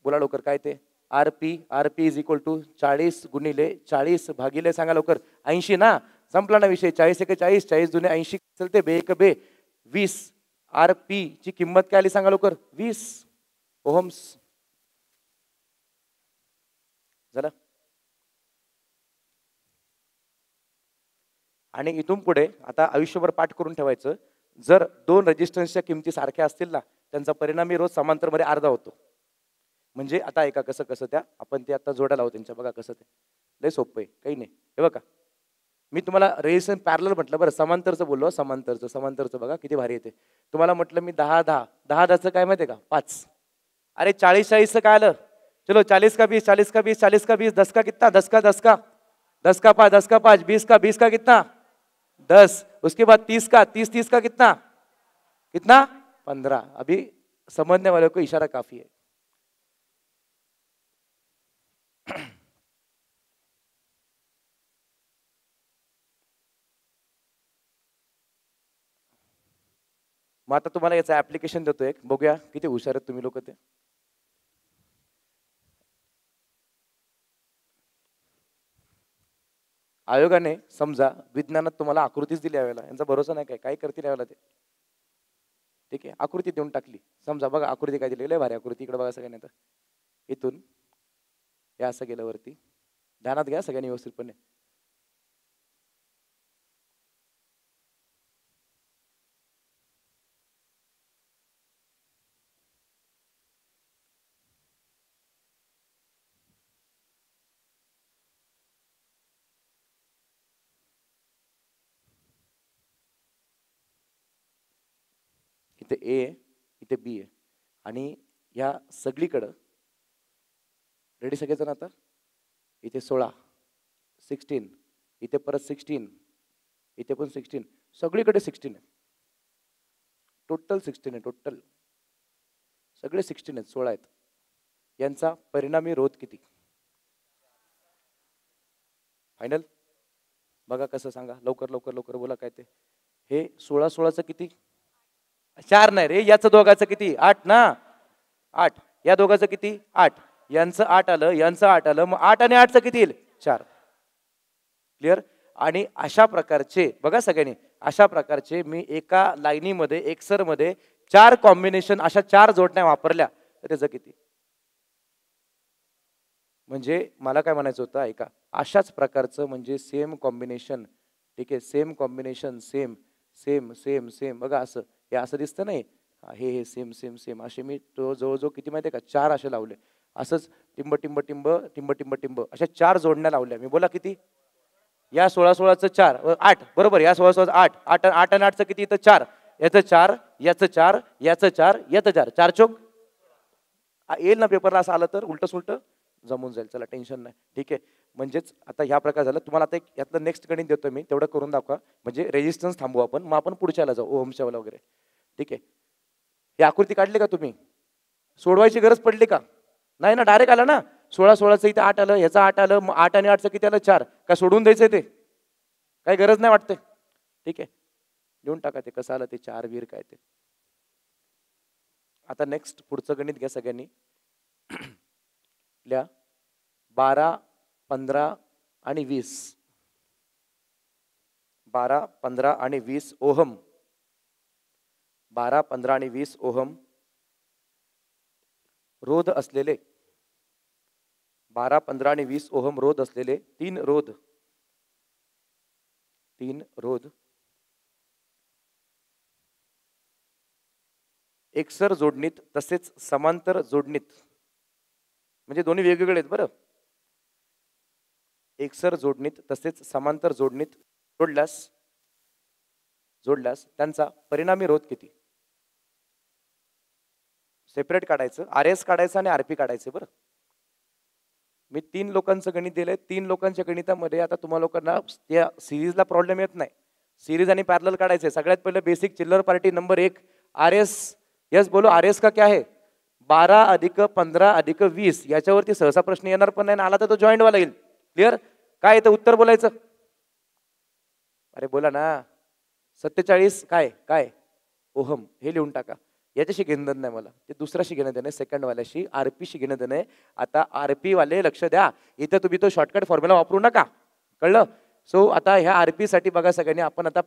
बोला लवकर काय ते? RP, RP is equal to 40 गुणिले 40 भागिले, सांगा लवकर, 80 ना. संपला ना विषय. 40 1 40, 40 दुने 80 चलते, बे 1 बे 20. आरपी ची किंमत काय आली सांगा लवकर? 20 ओहम्स. झालं. आणि इथून पुढे आता आयुष्यभर पाठ करून ठेवायचं, जर 2 रेजिस्टन्सच्या किमती सारख्या असतील ना, त्यांचा परिणामी रोध समांतरमध्ये अर्धा होतो. म्हणजे आता ऐका कसं कसं त्या आपण ते आता जोड्या लावू त्यांच्या, बघा कसं ते लय सोपं आहे, काही नाही. हे बघा, मी तुम्हाला रेजिस्टन्स पॅरलल म्हटलं, बरं समांतरचं बोललो, समांतरचं समांतरचं बघा किती भारी येते. तुम्हाला म्हटलं मी 10 10 10 10चं काय माहिती आहे का? 5. अरे 40 40चं काय आलं? चलो 40 का 20, 40 का 20, 40 का 20, 10 का कितना? 10 का 10 का 10 का 5, 10 का 5, 20 का 20 का कितना? 10. उसके बाद 30 का 30 30 का कितना? कितना? 15. अभी समझने वाले को इशारा काफी है. मग आता तुम्हाला याचं ऍप्लिकेशन देतो एक, बघूया किती हुशार आहेत तुम्ही लोक ते. आयोगाने समजा विज्ञानात तुम्हाला आकृतीच दिली यावेळेला, यांचा भरोसा नाही काय करतील यावेळेला ते. ठीक आहे, आकृती देऊन टाकली समजा, बघा आकृती काय दिली, लय भारी आकृती, इकडे बघा सगळ्यांनी. आता इथून हे असं गेलं वरती, ध्यानात घ्या सगळ्यांनी व्यवस्थितपणे. इथे ए आहे, इथे बी आहे, आणि या सगळीकडं रेडी सगळेजण. आता इथे 16, 16, इथे परत 16, इथे पण 16, सगळीकडे 16 आहे, टोटल 16 आहे, टोटल सगळे 16 आहेत, 16 आहेत. यांचा परिणामी रोध किती? फायनल बघा कसं, सांगा लवकर लवकर लवकर बोला काय ते. हे 16 16चं किती? 4 नाही रे, याचं दोघाचं किती? 8 ना, 8. या दोघाचं किती? 8. यांचं 8 आलं, यांचं 8 आलं, मग 8 आणि 8चं किती येईल? 4. क्लिअर? आणि अशा प्रकारचे बघा सगळ्यांनी, अशा प्रकारचे मी एका लाईनीमध्ये एक्सर मध्ये 4 कॉम्बिनेशन, अशा 4 जोडण्या वापरल्या तर त्याचं किती? म्हणजे मला काय म्हणायचं होतं ऐका, अशाच प्रकारचं म्हणजे सेम कॉम्बिनेशन. ठीक आहे, same combination, same same same same, बघा असं हे असं दिसतं नाही, हे सेम सेम सेम, असे मी तो जवळजवळ किती माहिती आहे का, 4 असे लावले. असंच टिंब टिंब टिंब टिंब टिंब टिंब अशा 4 जोडण्या लावल्या मी. बोला किती? या 16 16चं 4, 8 बरोबर. या 16 16 8, 8 8 आणि 8चं किती? इथं 4, याचं 4, याचं 4, याचं 4, याचं 4, 4 चोक येईल ना पेपरला. असं आलं तर उलट सुलट जमून जाईल, चला टेन्शन नाही. ठीक आहे, म्हणजेच आता ह्या प्रकार झालं. तुम्हाला आता एक यातलं नेक्स्ट गणित देतो मी, तेवढं करून दाखवा, म्हणजे रेजिस्टन्स थांबू आपण, मग आपण पुढच्याला जाऊ, ओहमच्या वाला वगैरे. ठीक आहे, ही आकृती काढली का तुम्ही? सोडवायची गरज पडली का? नाही ना, डायरेक्ट आलं ना. 16 16चं इथे 8 आलं, ह्याचं 8 आलं, मग 8 आणि 8चं किती आलं? 4. काय सोडून द्यायचंय ते? काही गरज नाही वाटते. ठीक आहे, लिहून टाका ते कसं आलं ते 4 वीर काय ते. आता नेक्स्ट पुढचं गणित घ्या सगळ्यांनी. लिहा 12 15 आणि 20. 12 15 आणि 20 ओहम. 12 15 आणि 20 ओहम रोध असलेले, 12 15 आणि 20 ओहम रोध असलेले 3 रोध, 3 रोध एकसर जोडणीत तसेच समांतर जोडणीत, म्हणजे दोन्ही वेगवेगळे आहेत बरं. एकसर जोडणीत तसेच समांतर जोडणीत जोडल्यास त्यांचा परिणामी रोध किती? सेपरेट काढायचं, RS काढायचं आणि RP काढायचं बरं. मी 3 लोकांचं गणित दिलंय. 3 लोकांच्या गणितामध्ये आता तुम्हाला लोकांना त्या सिरीजला प्रॉब्लेम येत नाही. सिरीज आणि पॅरलल काढायचे. सगळ्यात पहिलं बेसिक चिल्लर पार्टी नंबर 1 RS. यस बोलो, RS का क्या है? 12 अधिक 15 अधिक 20. याच्यावरती सहसा प्रश्न येणार पण नाही, आला तर तो जॉईंट वाला येईल. क्लिअर? काय येतं उत्तर बोलायचं? अरे बोला ना. 47 काय काय ओहम, हे लिहून टाका. याच्याशी घेणं नाही मला, ते दुसऱ्याशी घेणं देणं, सेकंड वाल्याशी, RP घेणं देणं. आता RP वाले लक्ष द्या, इथं तुम्ही तो शॉर्टकट फॉर्म्युला वापरू नका, कळलं? सो आता ह्या RP साठी बघा सगळ्यांनी, आपण आता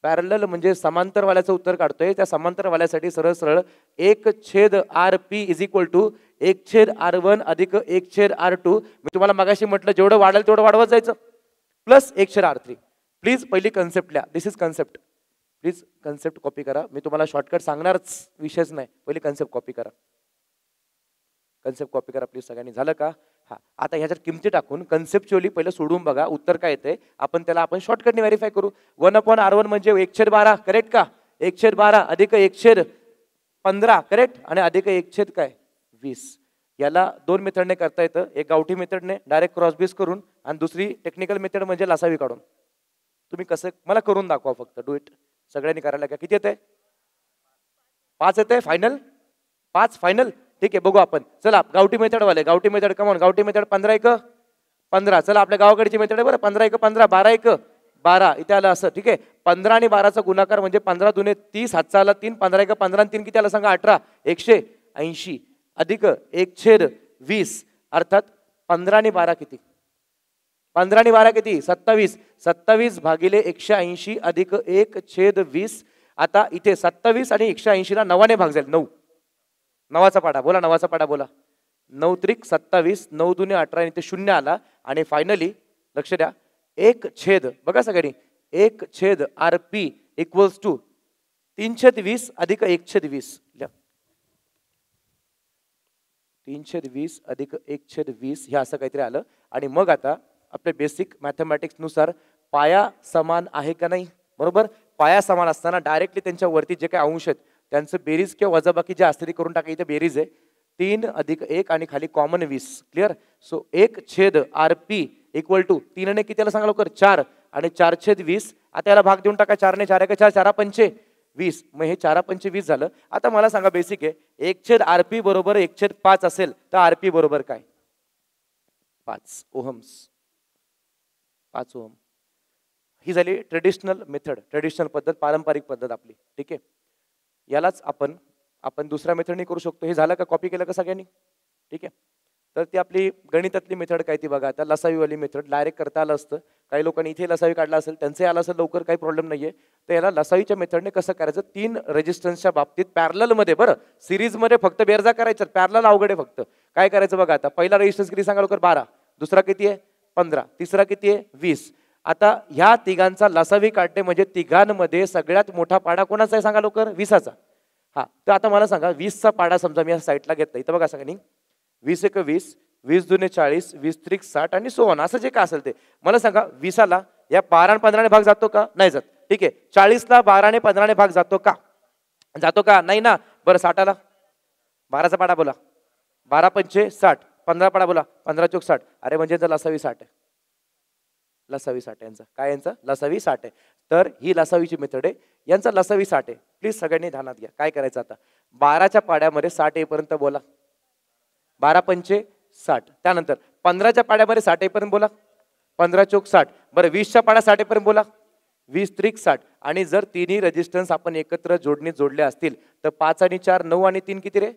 पॅरलल म्हणजे समांतर वाल्याचं उत्तर काढतोय. त्या समांतर वाल्यासाठी सरळ सरळ 1/RP is equal to 1/R1 अधिक 1/R2. मी तुम्हाला मगाशी म्हटलं जेवढं वाढेल तेवढं वाढवत जायचं, प्लस 1/R3. प्लीज पहिली कन्सेप्ट लिहा, this is concept. Please concept copy करा. मी तुम्हाला शॉर्टकट सांगणारच विषयच नाही, पहिली कन्सेप्ट कॉपी करा. कन्सेप्ट कॉपी करा प्लीज सगळ्यांनी. झालं का? हा, आता ह्याच्यात किमती टाकून कन्सेप्च्युअली पहिलं सोडून बघा उत्तर काय येते. आपण शॉर्टकटने व्हेरीफाय करू. 1/R1 म्हणजे 1/12, करेक्ट का? 1/12 अधिक 1/15, करेक्ट, आणि अधिक 1/20. याला 2 मेथडने करता येतं. एक गावठी मेथडने डायरेक्ट क्रॉसबेस करून, आणि दुसरी टेक्निकल मेथड म्हणजे लासावी काढून. तुम्ही कसं मला करून दाखवा, फक्त डू इट. सगळ्यांनी करायला का? किती येते? 5 येते फायनल? 5 फायनल. ठीक आहे, बघू आपण. चला गावठी मेथड वाले, गावठी मेथड कमॉन. गावठी मेथड 15 1 15. चला आपल्या गावाकडची मेथड आहे बरं. 15 1 15, 12 1 12 इथे आलं असं, ठीक आहे. 15 आणि 12चा गुणाकार म्हणजे 15 दुने 30, हातचा आला 3, 15 1 15 आणि 3 किती आलं सांगा? 18, 180 अधिक 1/20 अर्थात 15 आणि 12 किती? 15 आणि 12 किती? 27. 27 भागिले 180 अधिक 1/20. आता इथे 27 आणि 180 ला 9 ने भाग जाईल. 9 9चा पाढा बोला, 9चा पाढा बोला. 9 त्रिक 27, 9 दुने 18 आणि ते 0 आला आणि फायनली लक्ष द्या 1 बघा सगळ्यांनी 1 RP इक्वल्स टू 320 अधिक 1/20. 320 अधिक 1/20 हे असं काहीतरी आलं आणि मग आता आपल्या बेसिक मॅथमॅटिक्स नुसार पाया समान आहे का नाही, बरोबर. पाया समान असताना डायरेक्टली त्यांच्या वरती जे काही अंश आहेत त्यांचं बेरीज किंवा वजाबाकी जे असते ती करून टाका. इथे बेरीज आहे 3 अधिक 1 आणि खाली common 20. Clear. So 1/RP equal to 3 ने किती आलं सांगा लवकर? 4 आणि 4/20. आता याला भाग देऊन टाका. 4 ने 4 1 4 4 5 20. मग हे 4 5 20 झालं. आता मला सांगा बेसिक आहे 1/RP बरोबर 1/5 असेल तर RP बरोबर काय? 5 ओहम्स. 5 ओहम. ही झाली ट्रेडिशनल मेथड, ट्रेडिशनल पद्धत, पारंपरिक पद्धत आपली. ठीक आहे. यालाच आपण दुसऱ्या मेथडने करू शकतो. हे झालं का? कॉपी केलं का सगळ्यांनी? ठीक आहे. तर ती आपली गणितातली मेथड काय ती बघा. आता लसावीवाली मेथड डायरेक्ट करता आलं असतं. काही लोकांनी इथे लसावी काढला असेल, त्यांचे आलं असेल लवकर, काही प्रॉब्लेम नाहीये. तर याला लसावीच्या मेथडने कसं करायचं? 3 रेजिस्टन्सच्या बाबतीत पॅरलल मध्ये, बरं सिरीज मध्ये फक्त बेरजा करायचं, पॅरलल अवघड आहे. फक्त काय करायचं बघा. आता पहिला रेजिस्टन्स किती सांगा लवकर? 12. दुसरा किती आहे? 15. तिसरा किती आहे? 20. आता ह्या तिघांचा लसावी काढणे म्हणजे तिघांमध्ये सगळ्यात मोठा पाडा कोणाचा आहे सांगा लवकर? 20चा. हा, तर आता मला सांगा 20चा पाडा समजा मी या साईडला घेतला. इथं बघा सगळ्यांनी 20 1 20, 20 दुने 40, 20 त्रिक 60 आणि सो ऑन असं जे काय असेल ते. मला सांगा 20ला या 12 आणि 15 ने भाग जातो का? नाही जात. ठीक आहे. 40ला 12 आणि 15 ने भाग जातो का? जातो का? नाही ना. बरं 60ला 12चा पाडा बोला. 12 पंचे 60. 15 पाडा बोला. 15 चौक 60. अरे म्हणजे लसावी 60 आहे. लसावी 60 यांचा काय? यांचा लसावी 60 आहे. तर ही लसावीची मेथड आहे. यांचा लसावी 60 आहे. प्लीज सगळ्यांनी ध्यानात घ्या. काय करायचं आता? 12च्या पाड्यामध्ये 60 येईपर्यंत बोला. 12 पंचे 60. त्यानंतर 15च्या पाड्यामध्ये 60 येईपर्यंत बोला. 15 चौक 60. बरं 20च्या पाड्या 60 येईपर्यंत बोला. 20 त्रिक 60. आणि जर तिन्ही रेजिस्टन्स आपण एकत्र जोडणी जोडले असतील तर 5 आणि 4 9 आणि 3 किती रे?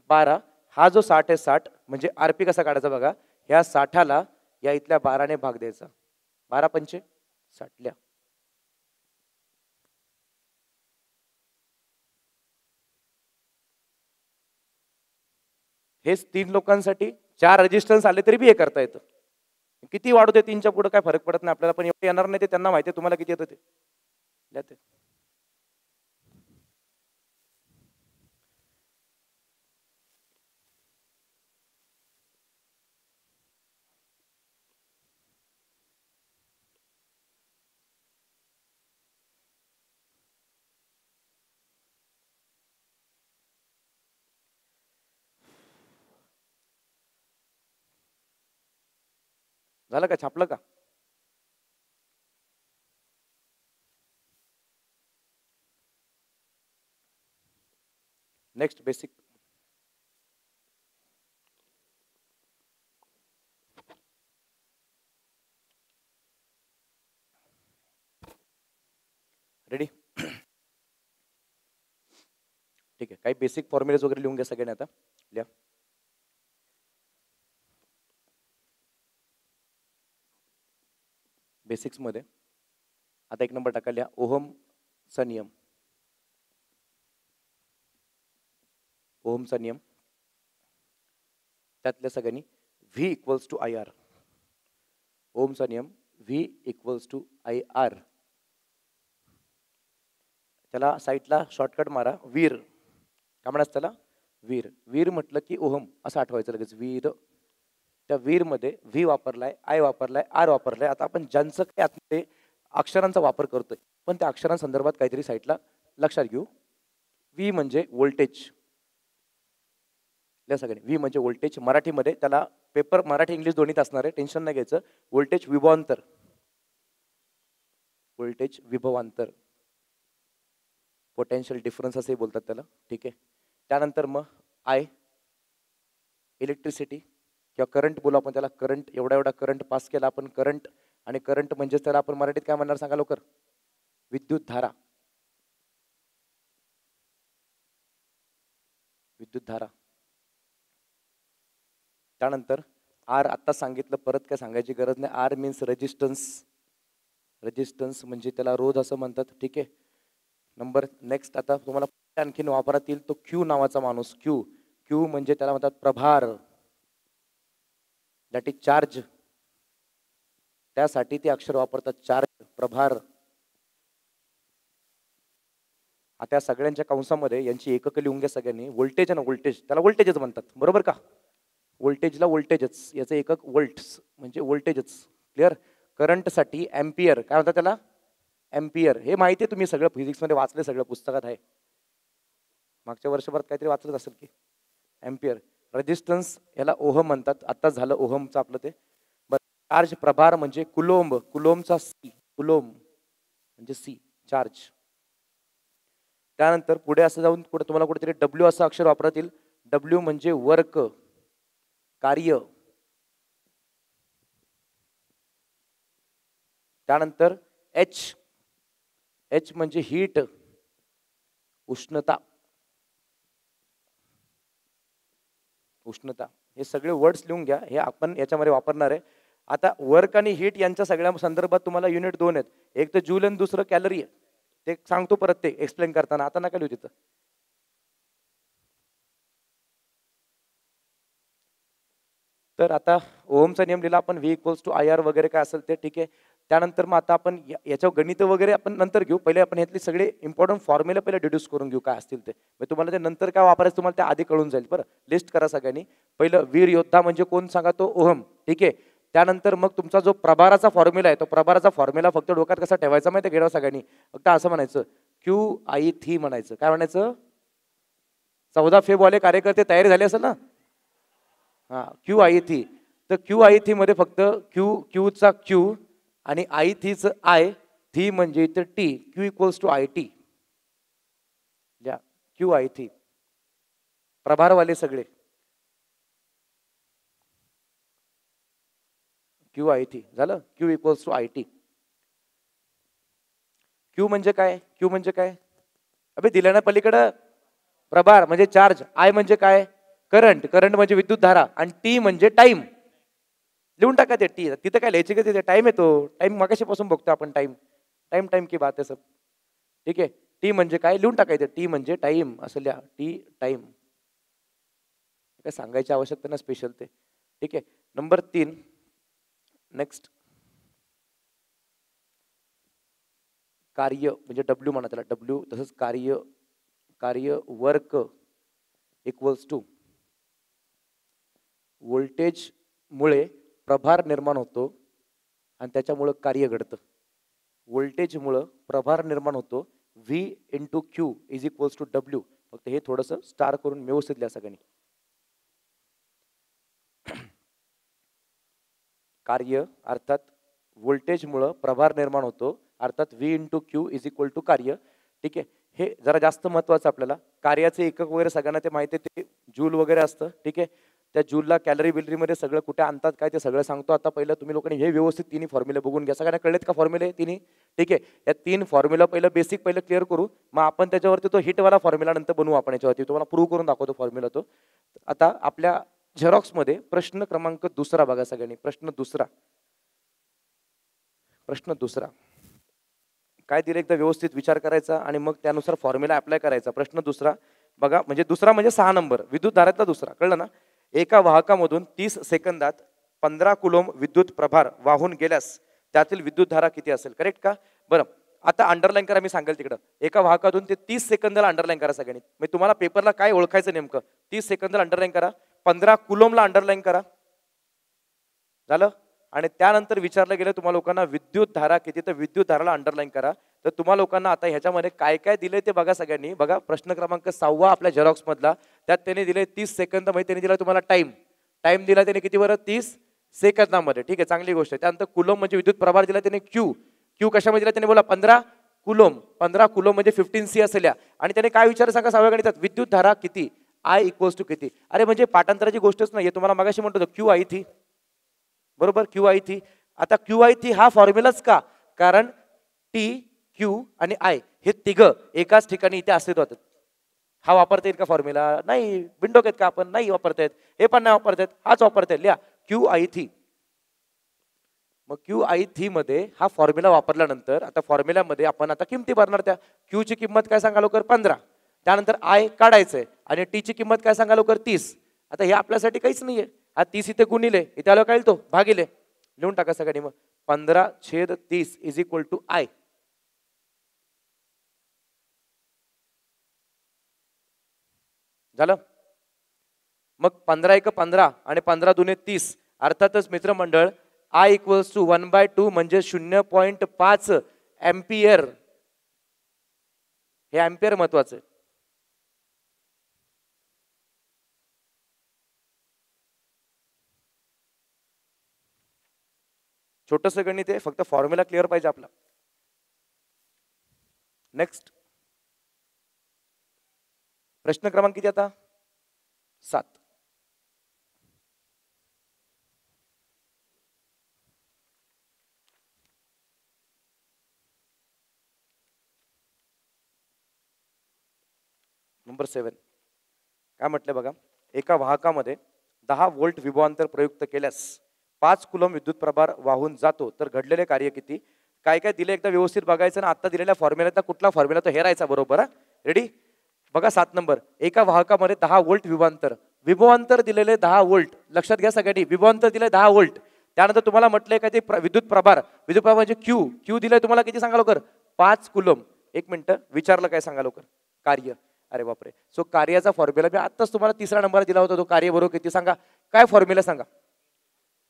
12. हा जो 60 आहे 60 म्हणजे RP कसा काढायचा बघा. ह्या 60ला या इथल्या 12 ने भाग द्यायचा. 12 पंचे 60 लिहा. हेच 3 लोकांसाठी 4 रेजिस्टन्स आले तरी बी हे करता येतं. किती वाढू दे 3च्या पुढे काय फरक पडत नाही आपल्याला, पण एवढे येणार नाही ते त्यांना माहिती आहे. तुम्हाला किती येतं ते लिहा ते. झालं का? छापलं का? Next basic. रेडी? ठीक आहे. काही बेसिक फॉर्म्युलेज वगैरे लिहून घ्या सगळ्यांनी. आता लिहा. बेसिक्स मध्ये आता 1 नंबर टाका. लिहा ओहमचा नियम. ओहमचा नियम त्यातल्या सगळ्यांनी V इक्वल्स टू IR. ओहमचा नियम V इक्वल्स टू IR. त्याला साईडला शॉर्टकट मारा. वीर काय म्हणायचं त्याला? वीर. वीर म्हटलं की ओहम असं आठवायचं लगेच. वीर. त्या वीर मध्ये V वापरलाय, I वापरलाय, R वापरलाय. आता आपण ज्यांचं काय आतमध्ये अक्षरांचा वापर करतोय पण त्या अक्षरांसंदर्भात काहीतरी साईडला लक्षात घेऊ. V म्हणजे व्होल्टेज. सगळ्यांनी V म्हणजे व्होल्टेज. मराठीमध्ये त्याला पेपर मराठी इंग्लिश दोन्हीत असणार आहे, टेन्शन नाही घ्यायचं. व्होल्टेज विभवांतर. व्होल्टेज विभवांतर. पोटेन्शियल डिफरन्स असे बोलतात त्याला. ठीक आहे. त्यानंतर मग I इलेक्ट्रिसिटी किंवा करंट बोलू आपण त्याला. करंट एवढा एवढा करंट पास केला आपण. करंट आणि करंट म्हणजेच त्याला आपण मराठीत काय म्हणणार सांगा लवकर? विद्युत धारा. विद्युत धारा. त्यानंतर आर आता सांगितलं, परत काय सांगायची गरज नाही. R means resistance. रेजिस्टन्स म्हणजे त्याला रोध असं म्हणतात. ठीक आहे. नंबर नेक्स्ट आता तुम्हाला आणखीन वापरात येईल तो क्यू नावाचा माणूस. क्यू. क्यू म्हणजे त्याला म्हणतात प्रभार. That is charge. त्यासाठी ते अक्षर वापरतात चार्ज, प्रभार. आता सगळ्यांच्या कंसामध्ये यांची एकक लिहून घ्या सगळ्यांनी. व्होल्टेज आहे ना, व्होल्टेज, त्याला व्होल्टेजच म्हणतात, बरोबर का? व्होल्टेजला व्होल्टेजच, याचं एकक व्होल्ट्स म्हणजे व्होल्टेजच. क्लिअर? करंटसाठी एम्पियर काय म्हणतात त्याला? एम्पियर. हे माहिती आहे, तुम्ही सगळं फिजिक्समध्ये वाचले, सगळं पुस्तकात आहे. मागच्या वर्षभरात काहीतरी वाचलंच असेल की. एम्पियर. रेजिस्टन्स याला ओहम म्हणतात. आत्ताच झालं ओहमचं आपलं ते. बरं. चार्ज, प्रभार म्हणजे कुलोम्ब. कुलोमचा सी. कुलोम म्हणजे सी, चार्ज. त्यानंतर पुढे असं जाऊन पुढे तुम्हाला कुठेतरी डब्ल्यू असं अक्षर वापरात येईल. डब्ल्यू म्हणजे वर्क, कार्य. त्यानंतर एच. एच म्हणजे हीट, उष्णता. उष्णता. हे सगळे वर्ड्स लिहून घ्या, हे आपण याच्यामध्ये वापरणार आहे. आता वर्क आणि हीट यांच्या सगळ्या संदर्भात तुम्हाला युनिट 2 आहेत. एक तर जूल आणि दुसरं कॅलरी आहे. ते सांगतो परत ते एक्सप्लेन करताना, आता नका लिहू तिथं. तर आता ओहमचा नियम लिहिला आपण, V = IR वगैरे काय असेल ते. ठीक आहे. त्यानंतर मग आता आपण याच्यावर गणित वगैरे आपण नंतर घेऊ. पहिले आपण यातले सगळे इम्पॉर्टंट फॉर्म्युला पहिले डिड्यूस करून घेऊ काय असतील ते. मग तुम्हाला ते नंतर काय वापरायचं तुम्हाला ते आधी कळून जाईल. बरं, लिस्ट करा सगळ्यांनी. पहिलं वीर योद्धा म्हणजे कोण सांगा? तो ओहम. ठीक आहे. त्यानंतर मग तुमचा जो प्रभाराचा फॉर्म्युला आहे, तो प्रभाराचा फॉर्म्युला फक्त डोक्यात कसा ठेवायचा माहिती आहे? घेणार सगळ्यांनी फक्त असं म्हणायचं, QI म्हणायचं. काय म्हणायचं? 14 फेब्रुवारी कार्यकर्ते तयारी झाले असेल ना? हा, QI. तर QI मध्ये फक्त क्यूचा क्यू आणि I चं I. थी म्हणजे इथे टी. Q = IT. QI. प्रभारवाले सगळे QI झालं. Q = IT. Q म्हणजे काय? Q म्हणजे काय? अबे दिल्या ना पलीकडं. प्रभार म्हणजे चार्ज. I म्हणजे काय? करंट. करंट म्हणजे विद्युत धारा. आणि टी म्हणजे टाइम. लिहून टाका ते टी. तिथे काय लिहायचे का? तिथे टाइम येतो. टाइम मगाशीपासून बघतो आपण. टाइम टाइम टाइम की बात आहे सब. ठीक आहे. टी म्हणजे काय लिहून टाकायचं. टी म्हणजे टाइम असं लिहा. T time. काय सांगायची आवश्यकता ना स्पेशल ते. ठीक आहे. नंबर 3 नेक्स्ट कार्य म्हणजे डब्ल्यू म्हणा त्याला. डब्ल्यू तसंच कार्य. कार्य वर्क = व्होल्टेज मुळे प्रभार निर्माण होतो आणि त्याच्यामुळे कार्य घडतं. व्होल्टेजमुळे प्रभार निर्माण होतो. V × Q = W. फक्त हे थोडंसं स्टार करून व्यवस्थित लिहा सगळ्यांनी. कार्य अर्थात व्होल्टेजमुळे प्रभार निर्माण होतो, अर्थात V × Q = कार्य. ठीक आहे. हे जरा जास्त महत्वाचं आपल्याला. कार्याचे एकक वगैरे सगळ्यांना ते माहिती आहे, ते जूल वगैरे असतं. ठीक आहे. त्या जूलला कॅलरी बिलरीमध्ये सगळं कुठे आणतात काय ते सगळं सांगतो. आता पहिलं तुम्ही लोकांनी हे व्यवस्थित तिन्ही फॉर्म्युले बघून घ्या. सगळ्यांना कळलेत का फॉर्म्युले तिन्ही? ठीक आहे. या 3 फॉर्म्युला पहिलं बेसिक पहिलं क्लिअर करू. मग आपण त्याच्यावरती तो हिटवाला फॉर्म्युला नंतर बनवू. आपण याच्यावरती तुम्हाला प्रूव्ह करून दाखवतो फॉर्म्युला तो. आता आपल्या झेरॉक्समध्ये प्रश्न क्रमांक 2 बघा सगळ्यांनी. प्रश्न 2. प्रश्न 2 काय दिलं एकदा व्यवस्थित विचार करायचा आणि मग त्यानुसार फॉर्म्युला अप्लाय करायचा. प्रश्न 2 बघा, म्हणजे 2 म्हणजे 6 नंबर. विद्युत धारेतला 2. कळलं ना? एका वाहकामधून 30 सेकंदात 15 कुलोम विद्युत प्रभार वाहून गेल्यास त्यातील विद्युत धारा किती असेल? करेक्ट का? बरं, आता अंडरलाईन करा. मी सांगेल तिकडं. एका वाहकातून ते 30 सेकंदाला अंडरलाईन करा सगळ्यांनी. मग तुम्हाला पेपरला काय ओळखायचं नेमकं? 30 सेकंदाला अंडरलाईन करा. 15 कुलोमला अंडरलाईन करा. झालं? आणि त्यानंतर विचारलं गेलं तुम्हाला लोकांना विद्युत धारा किती, तर विद्युत धाराला अंडरलाईन करा. तर तुम्हाला लोकांना आता ह्याच्यामध्ये काय काय दिले ते बघा सगळ्यांनी. बघा प्रश्न क्रमांक 6 आपल्या झेरॉक्स मधला. त्यात त्याने दिले 30 सेकंद मध्ये. त्याने दिला तुम्हाला टाइम. टाइम दिला त्याने किती बरं? 30 सेकंदामध्ये. ठीक आहे, चांगली गोष्ट आहे. त्यानंतर कुलोम म्हणजे विद्युत प्रभार दिला त्याने. क्यू कशामध्ये दिला त्याने? बोला 15 कुलोम. 15 कुलोम म्हणजे 15C असल्या. आणि त्याने काय विचार सांगा 6व्या गणितात? विद्युत धारा किती? I = किती? अरे म्हणजे पाठांतराची गोष्टच नाही. तुम्हाला मगाशी म्हणतो QI. बरोबर, QI. आता QI हा फॉर्म्युलाच का, कारण T, Q आणि I हे तिघं एकाच ठिकाणी इथे अस्तित्वात आहेत. हा वापरता येईल का फॉर्म्युला? नाही. विंडो आहेत का आपण? नाही वापरता येत. हे पण नाही वापरता येत. हाच वापरता येईल. लिहा QI3. मग QI3 मध्ये हा फॉर्म्युला वापरल्यानंतर आता फॉर्म्युल्यामध्ये आपण आता किमती भरणार. त्या Q ची किंमत काय सांगा लवकर? 15. त्यानंतर I काढायचंय आणि T ची किंमत काय सांगा लवकर? 30. आता हे आपल्यासाठी काहीच नाहीये. हा 30 इथे गुणिले, इथे आलो काय तो भागिले. लिहून टाका सगळ्यांनी. मग 15/30 इज इक्वल टू I. झालं. मग 15 1 15 आणि 15 दुने 30. अर्थातच मित्रमंडळ I इक्वल्स टू 1/2 म्हणजे 0.5 एम्पियर. हे एम्पियर महत्वाचं आहे. छोटस गणित आहे, फक्त फॉर्म्युला क्लिअर पाहिजे आपला. नेक्स्ट प्रश्न क्रमांक किती आता? 7. नंबर 7 काय म्हटलंय बघा. एका वाहकामध्ये 10 व्होल्ट विभवांतर प्रयुक्त केल्यास 5 कुलम विद्युत प्रभार वाहून जातो, तर घडलेले कार्य किती? काय काय दिले एकदा व्यवस्थित बघायचं ना. आता दिलेल्या फॉर्म्युल्याचा कुठला फॉर्म्युला तो हेरायचा बरोबर. रेडी? बघा 7 नंबर. एका वाहकामध्ये 10 व्होल्ट विभवांतर दिलेले 10 व्होल्ट. लक्षात घ्या सगळ्यांनी, विभवांतर दिले 10 व्होल्ट. त्यानंतर तुम्हाला म्हटलंय का ते विद्युत प्रभार म्हणजे क्यू दिलंय तुम्हाला किती सांगा लवकर? 5 कुलम. एक मिनिट, विचारलं काय सांगा लवकर? कार्य. अरे बापरे. सो कार्याचा फॉर्म्युला मी आत्ताच तुम्हाला 3रा नंबर दिला होता. तो कार्य बरोबर किती सांगा? काय फॉर्म्युला सांगा?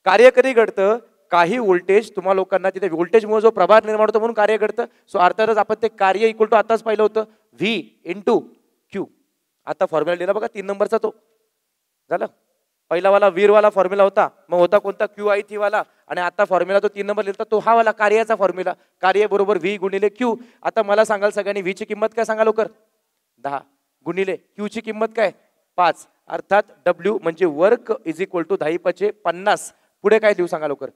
कार्य कधी घडतं? काही व्होल्टेज तुम्हाला लोकांना तिथे व्होल्टेजमुळे जो प्रभार निर्माण होतो म्हणून कार्य घडतं. सो अर्थातच आपण ते कार्य इक्वल टू आताच पाहिलं होतं V इंटू Q. आता फॉर्म्युला लिहिला बघा 3 नंबरचा तो. झालं. पहिला वाला वीरवाला फॉर्म्युला होता, मग होता कोणता? QI3 वाला. आणि आता फॉर्म्युला तो 3 नंबर लिहिला तो हा वाला कार्याचा फॉर्म्युला. कार्य बरोबर V गुणिले Q. आता मला सांगाल सगळ्यांनी V ची किंमत काय सांगा लवकर? 10 गुणिले Q ची किंमत काय? 5. अर्थात W म्हणजे वर्क इज इक्वल टू 10⁻50. पुढे काय देऊ सांगा लवकर?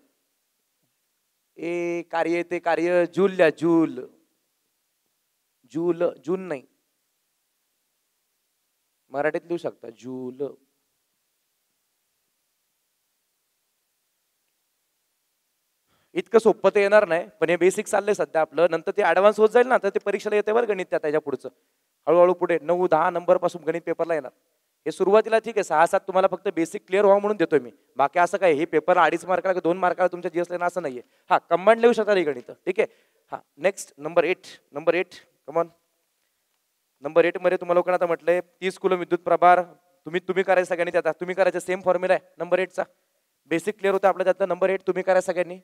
कार्य ते कार्य जूल लिहा. जूल नाही, मराठीत लिहू शकता जूल. इतकं सोपं ते येणार नाही, पण हे बेसिक चाललंय सध्या आपलं. नंतर ते ऍडव्हान्स होत जाईल ना, तर ते परीक्षेला येते बरं गणित. त्याच्या पुढचं हळूहळू पुढे 9-10 नंबर पासून गणित पेपरला येणार. हे सुरुवातीला ठीक आहे 6-7 तुम्हाला फक्त बेसिक क्लिअर व्हावं म्हणून देतोय मी. बाकी असं काय हे पेपरला 2.5 मार्काला की 2 मार्काला तुमच्या जीएस लेना असं नाहीये. हा कंबाईंड लिहू शकता गणित. ठीक आहे. हा नेक्स्ट नंबर 8 कमॉन. नंबर 8 मध्ये तुम्हाला लोकांना आता म्हटलंय 30 कुलम विद्युत प्रभार. तुम्ही करायचं सगळ्यांनी. आता तुम्ही करायचं सेम फॉर्म्युला आहे नंबर 8चा. बेसिक क्लिअर होतं आपल्या त्यातलं. नंबर 8 तुम्ही करा सगळ्यांनी.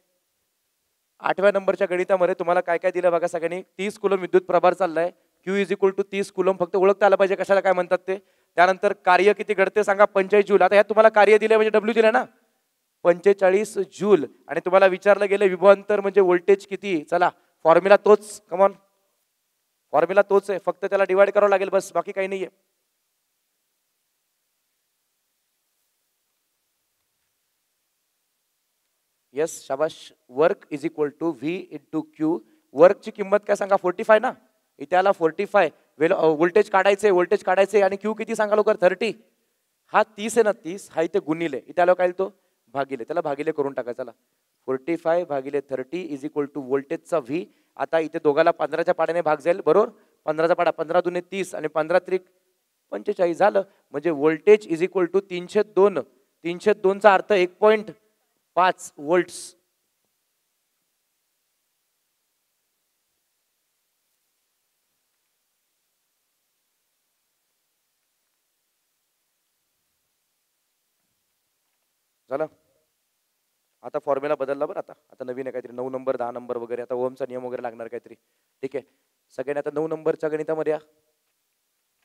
8व्या नंबरच्या गणितामध्ये तुम्हाला काय काय दिलं बघा सगळ्यांनी. 30 कुलम विद्युत प्रभार चाललाय. Q is equal to 30 coulomb. फक्त ओळखता आलं पाहिजे कशाला काय म्हणतात ते. त्यानंतर कार्य किती घडते सांगा? 45 जूल. आता ह्यात तुम्हाला कार्य दिले म्हणजे W दिलं ना, 45 जूल. आणि तुम्हाला विचारलं गेलं विभवांतर म्हणजे व्होल्टेज किती. चला फॉर्म्युला तोच. कमॉन, फॉर्म्युला तोच आहे, फक्त त्याला डिवाइड करावं लागेल बस, बाकी काही नाहीये. यस शाबाश. Work is equal to V into Q. वर्कची किंमत काय सांगा? 45 ना. इथे आला 45. व्होल्टेज काढायचे आणि Q किती सांगा लवकर? 30. हा 30 आहे ना, 30 हा इथे गुणिले. इथे आलो काय तो भागिले. त्याला भागिले करून टाका. चला 45 भागिले 30 इज इक्वल टू व्होल्टेजचा V. आता इथे दोघाला 15च्या पाड्याने भाग जाईल बरोबर. 15चा पाडा 15 दुने 30 आणि 15 त्रिक 45 झालं. म्हणजे व्होल्टेज इज इक्वल टू 302. 302चा अर्थ 1.5 व्होल्ट्स. झालं. आता फॉर्म्युला बदलला बरं. आता नवीन आहे काहीतरी 9 नंबर 10 नंबर वगैरे. आता ओमचा नियम वगैरे लागणार काहीतरी. ठीक आहे सगळ्यांनी आता 9 नंबरच्या गणितामध्ये या.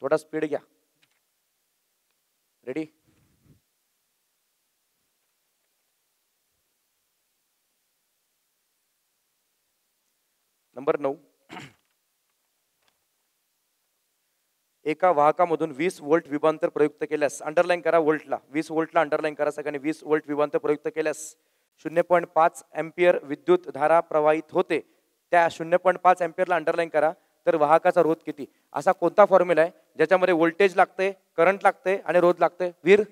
थोडा स्पीड घ्या. रेडी? नंबर 9. एका वाहकामधून 20 व्होल्ट विभवांतर प्रयुक्त केल्यास, अंडरलाईन करा व्होल्टला, 20 व्होल्टला अंडरलाईन करा सगळ्यांनी. 20 व्होल्ट विभवांतर प्रयुक्त केल्यास 0.5 एम्पियर विद्युत धारा प्रवाहित होते, त्या 0.5 एम्पियरला अंडरलाईन करा. तर वाहकाचा रोध किती? असा कोणता फॉर्म्युला आहे ज्याच्यामध्ये व्होल्टेज लागते, करंट लागते आणि रोध लागते? वीर.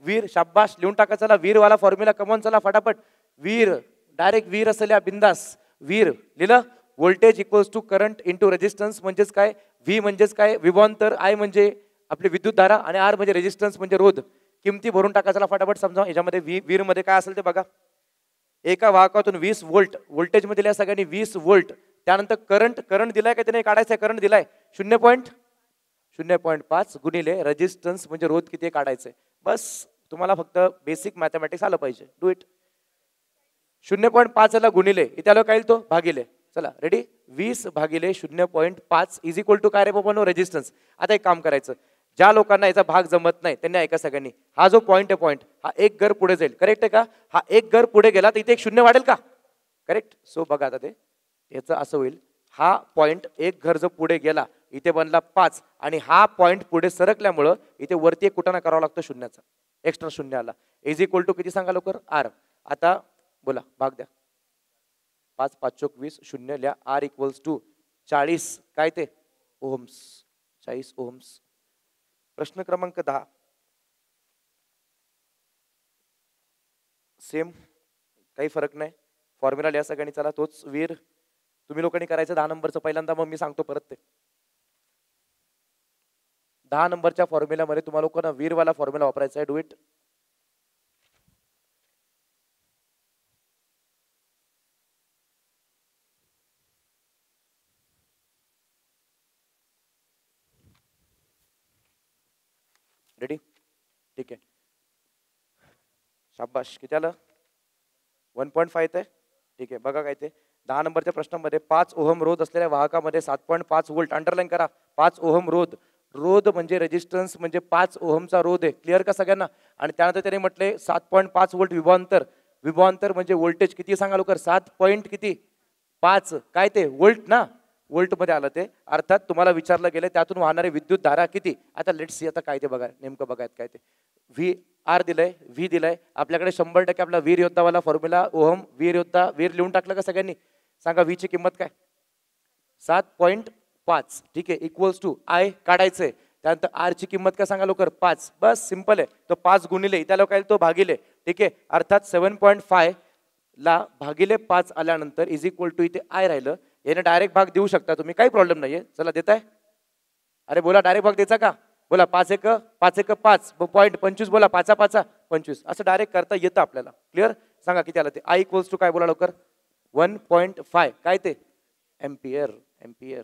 वीर, शाबाश, लिहून टाका. चला वीरवाला फॉर्म्युला, कमॉन, चला फटाफट. वीर, डायरेक्ट वीर असल्या बिंदास. वीर लिहिलं. Voltage equals to current into resistance म्हणजेच काय? व्ही म्हणजेच काय? विभवांतर. आय म्हणजे आपली विद्युत धारा आणि आर म्हणजे रेजिस्टन्स म्हणजे रोध. किमती भरून टाका. चला फटाफट समजा. याच्यामध्ये वीर मध्ये काय असेल ते बघा. एका वाहकातून 20 व्होल्ट, व्होल्टेज मध्ये दिल्या सगळ्यांनी 20 व्होल्ट. त्यानंतर करंट दिलाय का त्याने? काढायचं आहे. करंट दिलाय 0.5 गुणिले रेजिस्टन्स म्हणजे रोध किती काढायचंय. बस तुम्हाला फक्त बेसिक मॅथमॅटिक्स आलं पाहिजे. Do it. 0.5 ला गुणिले इथे आलो काय तो भागिले. चला रेडी. 20 भागिले 0.5 इज इक्वल टू काय रे बाबा? No resistance. आता एक काम करायचं, ज्या लोकांना याचा भाग जमत नाही त्यांनी ऐका सगळ्यांनी. हा जो पॉईंट आहे, पॉईंट हा एक घर पुढे जाईल. करेक्ट आहे का? हा एक घर पुढे गेला तर इथे एक शून्य वाढेल का? करेक्ट. सो बघा आता ते याचं असं होईल. हा पॉईंट एक घर जर पुढे गेला इथे बनला 5 आणि हा पॉईंट पुढे सरकल्यामुळं इथे वरती एक कुठं करावं लागतं शून्याचा, एक्स्ट्रा शून्य आला. इज इक्वल टू किती सांगा लवकर? आर. आता बोला भाग द्या. 5 5 चोक 20 शून्य लिहा. आर इक्वल्स टू 40 काय ते ओहम्स. 40 ओहम्स. प्रश्न क्रमांक 10 सेम, काही फरक नाही. फॉर्म्युला लिहा सगळ्यांनी. चला तोच वीर तुम्ही लोकांनी करायचं 10 नंबरचं पहिल्यांदा, मग मी सांगतो परत ते. 10 नंबरच्या फॉर्म्युल्यामध्ये तुम्हाला लोकांना वीरवाला फॉर्म्युला वापरायचा आहे. Do it. रेडी? ठीक आहे. शाबाश. किती आलं? 1.5 आहे. ठीक आहे. बघा काय ते 10 नंबरच्या प्रश्नामध्ये 5 ओहम रोध असलेल्या वाहकामध्ये 7.5 व्होल्ट. अंडरलाईन करा. 5 ओहम रोध. रोध म्हणजे रेजिस्टन्स म्हणजे 5 ओहमचा रोध आहे. क्लिअर का सगळ्यांना? आणि त्यानंतर त्याने म्हटले 7.5 व्होल्ट विभवांतर. विभवांतर म्हणजे व्होल्टेज किती सांगा लवकर? 7 पॉईंट किती 5 काय ते व्होल्ट ना, व्होल्ट मध्ये आलं ते. अर्थात तुम्हाला विचारलं गेलं त्यातून वाहणारी विद्युत धारा किती. आता लेट्स सी आता काय ते बघा, नेमकं बघायत काय ते. व्ही आर दिलंय, व्ही दिलंय आपल्याकडे. 100% आपला वीर योद्धावाला फॉर्म्युला ओहम. वीर योद्धा, वीर लिहून टाकलं का सगळ्यांनी? सांगा व्ही ची किंमत काय? 7.5. ठीक आहे. इक्वल्स टू आय काढायचंय. त्यानंतर आर ची किंमत काय सांगा लवकर? 5. बस सिंपल आहे. तो 5 गुणिले इथे काय तो भागिले. ठीक आहे. अर्थात 7.5 ला भागिले 5 आल्यानंतर इज इक्वल टू इथे आय राहिलं. याने डायरेक्ट भाग देऊ शकता तुम्ही, काही प्रॉब्लेम नाहीये. चला देताय? अरे बोला डायरेक्ट भाग द्यायचा का? बोला 5 एक 5 पॉईंट 25 बोला. 5 5 25 असं डायरेक्ट करता येतं आपल्याला. क्लिअर? सांगा किती आलं ते? आय इक्वल्स टू काय बोला लवकर? 1.5 काय ते एम्पियर. एम्पियर.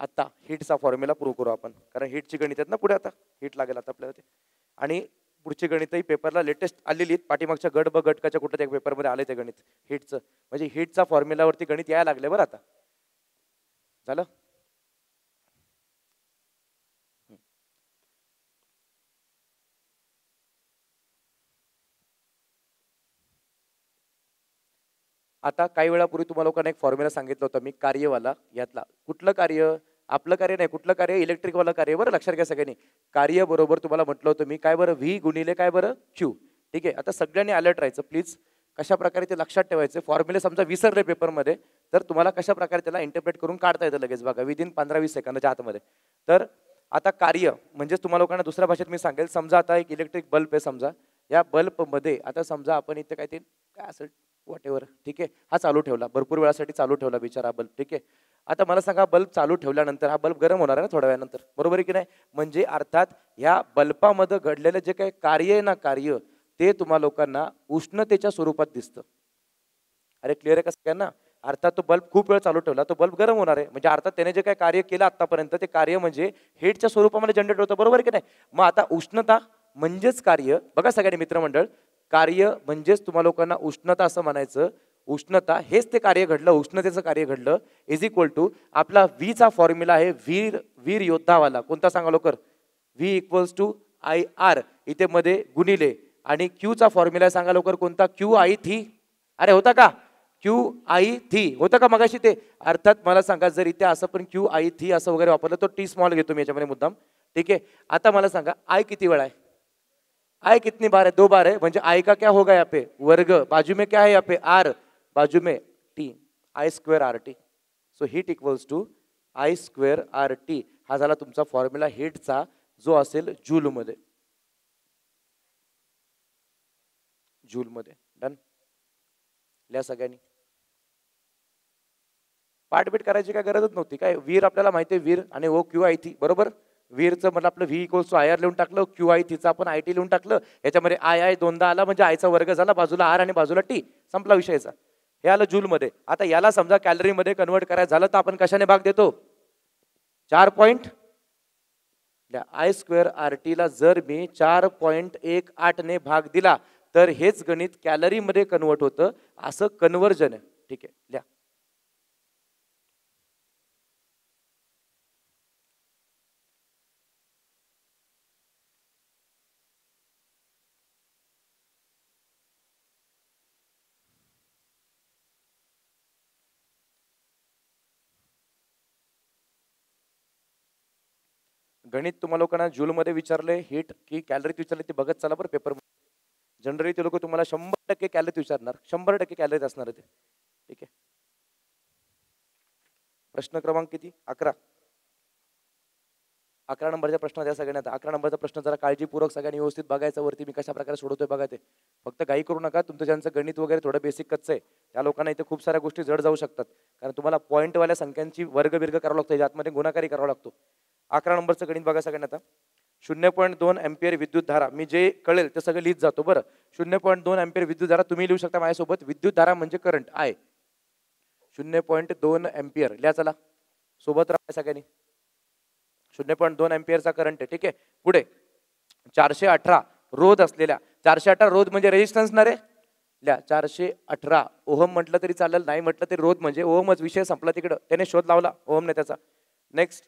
आता हीटचा फॉर्म्युला प्रूव्ह करू आपण, कारण हीटची गणित आहेत ना पुढे. आता हीट लागेल आता आपल्याला ते. आणि पुढची गणितही पेपरला लेटेस्ट आलेली. पाठीमागच्या गट ब गटकाच्या कुठे पेपरमध्ये आले ते गणित हीटचं. म्हणजे हीटचा फॉर्म्युलावरती गणित यायला लागले बरं. आता झालं? आता काही वेळापूर्वी तुम्हाला लोकांना एक फॉर्म्युला सांगितलं होतं मी कार्यवाला. यातला कुठलं कार्य? आपलं कार्य नाही, कुठलं कार्य? इलेक्ट्रिकवाला कार्य. बरं लक्षात घ्या सगळ्यांनी. कार्य बरोबर तुम्हाला म्हटलं होतं मी काय बरं? व्ही गुणिले काय बरं? क्यू. ठीक आहे. आता सगळ्यांनी अलर्ट राहायचं प्लीज. कशा प्रकारे ते लक्षात ठेवायचे. फॉर्म्युले समजा विसरले पेपरमध्ये तर तुम्हाला कशा प्रकारे त्याला इंटरप्रेट करून काढता येतं लगेच बघा विदिन 15-20 सेकंदाच्या आतमध्ये. तर आता कार्य म्हणजे तुम्हाला लोकांना दुसऱ्या भाषेत मी सांगेल. समजा आता एक इलेक्ट्रिक बल्ब आहे. समजा या बल्बमध्ये आता समजा आपण इथे काय ते काय असेल वॉट एव्हर. ठीक आहे. हा चालू ठेवला, भरपूर वेळासाठी चालू ठेवला बिचारा बल्ब. ठीक आहे. आता मला सांगा बल्ब चालू ठेवल्यानंतर हा बल्ब गरम होणार आहे ना थोड्या वेळानंतर, बरोबर आहे की नाही? म्हणजे अर्थात ह्या बल्बामध्ये घडलेलं जे काही कार्य आहे ना, कार्य ते तुम्हा लोकांना उष्णतेच्या स्वरूपात दिसतं. अरे क्लिअर आहे का सगळ्यांना? अर्थात तो बल्ब खूप वेळ चालू ठेवला तो बल्ब गरम होणार आहे. म्हणजे अर्थात त्याने जे काही कार्य केलं आतापर्यंत ते कार्य म्हणजे हीटच्या स्वरूपामध्ये जनरेट होतं, बरोबर आहे की नाही? मग आता उष्णता म्हणजेच कार्य. बघा सगळ्यांनी मित्रमंडळ, कार्य म्हणजेच तुम्हा लोकांना उष्णता असं म्हणायचं. उष्णता हेच ते कार्य घडलं, उष्णतेचं कार्य घडलं. इज इक्वल टू आपला व्ही चा फॉर्म्युला आहे वीर योद्धावाला. कोणता सांगा लवकर? V equals to I R. इथे मध्ये गुणिले. आणि क्यू चा फॉर्म्युला सांगा लवकर कोणता? क्यू आई थी. अरे होता का? क्यू आई थी होतं का मगाशी ते? अर्थात मला सांगा जर इथे असं पण क्यू आई थी असं वगैरे वापरलं तर टी स्मॉल घेतो मी याच्यामध्ये मुद्दाम. ठीक आहे. आता मला सांगा आय किती वेळा आहे? आई कितनी बार है, 2 बार है, म्हणजे आई का क्या होगा यहाँ पे वर्ग, बाजू में क्या है यहाँ पे आर, बाजू में T, I square R T. So heat equals to I square R T. हा झाला तुमचा फॉर्म्युला हीटचा, जो असेल जूल मध्ये. जूल मध्ये. डन. लिहा सगळ्यांनी. पाठबीट करायची काय गरजच नव्हती. काय वीर आपल्याला माहिती आहे, वीर आणि ओ क्यू आय थी बरोबर. वीरचं म्हटलं आपलं V equals to I R लिहून टाकलं, क्यू आय थीचा आपण आय टी लिहून टाकलं. याच्यामध्ये आय आय दोनदा आला म्हणजे आयचा वर्ग झाला, बाजूला आर आणि बाजूला टी, संपला विषयाचा. हे आलं जूल मध्ये. आता याला समजा कॅलरी मध्ये कन्वर्ट करायचं झालं तर आपण कशाने भाग देतो, 4 point. I square R T ला जर मी 4.18 ने भाग दिला तर हेच गणित कॅलरी मध्ये कन्वर्ट होतं, असं कन्वर्जन आहे. ठीक आहे, लिहा. गणित तुम्हाला लोकांना जूल मध्ये विचारले, हीट की कॅलरीत विचारले ते बघत चला बरं पेपर मध्ये. जनरली ते लोक तुम्हाला 100% कॅलरीत विचारणार, 100% कॅलरीत असणार ते. ठीक आहे. प्रश्न क्रमांक किती, 11. 11 नंबरचा प्रश्न द्या सगळ्यांना. 11 नंबरचा प्रश्न जरा काळजीपूर्वक सगळ्यांनी व्यवस्थित बघायचा, वरती मी कशा प्रकारे सोडवतोय बघा. ते फक्त काही करू नका. तुमचं ज्यांचं गणित वगैरे थोडं बेसिक कच्चं आहे त्या लोकांना इथे खूप साऱ्या गोष्टी जड जाऊ शकतात, कारण तुम्हाला पॉईंटवाल्या संख्यांची वर्ग बिर्ग करावं लागतं, यातमध्ये गुणाकारी करावा लागतो. 11 नंबरचं गणित बघा सगळ्यांना. आता 0.2 एम्पियर विद्युत धारा, मी जे कळेल ते सगळं लिहित जातो बरं. 0.2 एम्पियर विद्युत धारा तुम्ही लिहू शकता माझ्यासोबत. विद्युत धारा म्हणजे करंट आय. 0.2 एम्पियर लिहा चला, सोबत राहा सगळ्यांनी. 0.2 एम्पियरचा करंट आहे. ठीक आहे. पुढे 418 रोध असलेल्या, 418 रोध म्हणजे रेजिस्टन्स ना रे. लिहा 418 ओहम म्हटलं तरी चालेल, नाही म्हटलं तरी रोध म्हणजे ओहमच. विषय संपला तिकडं, त्याने शोध लावला ओहमने त्याचा. नेक्स्ट,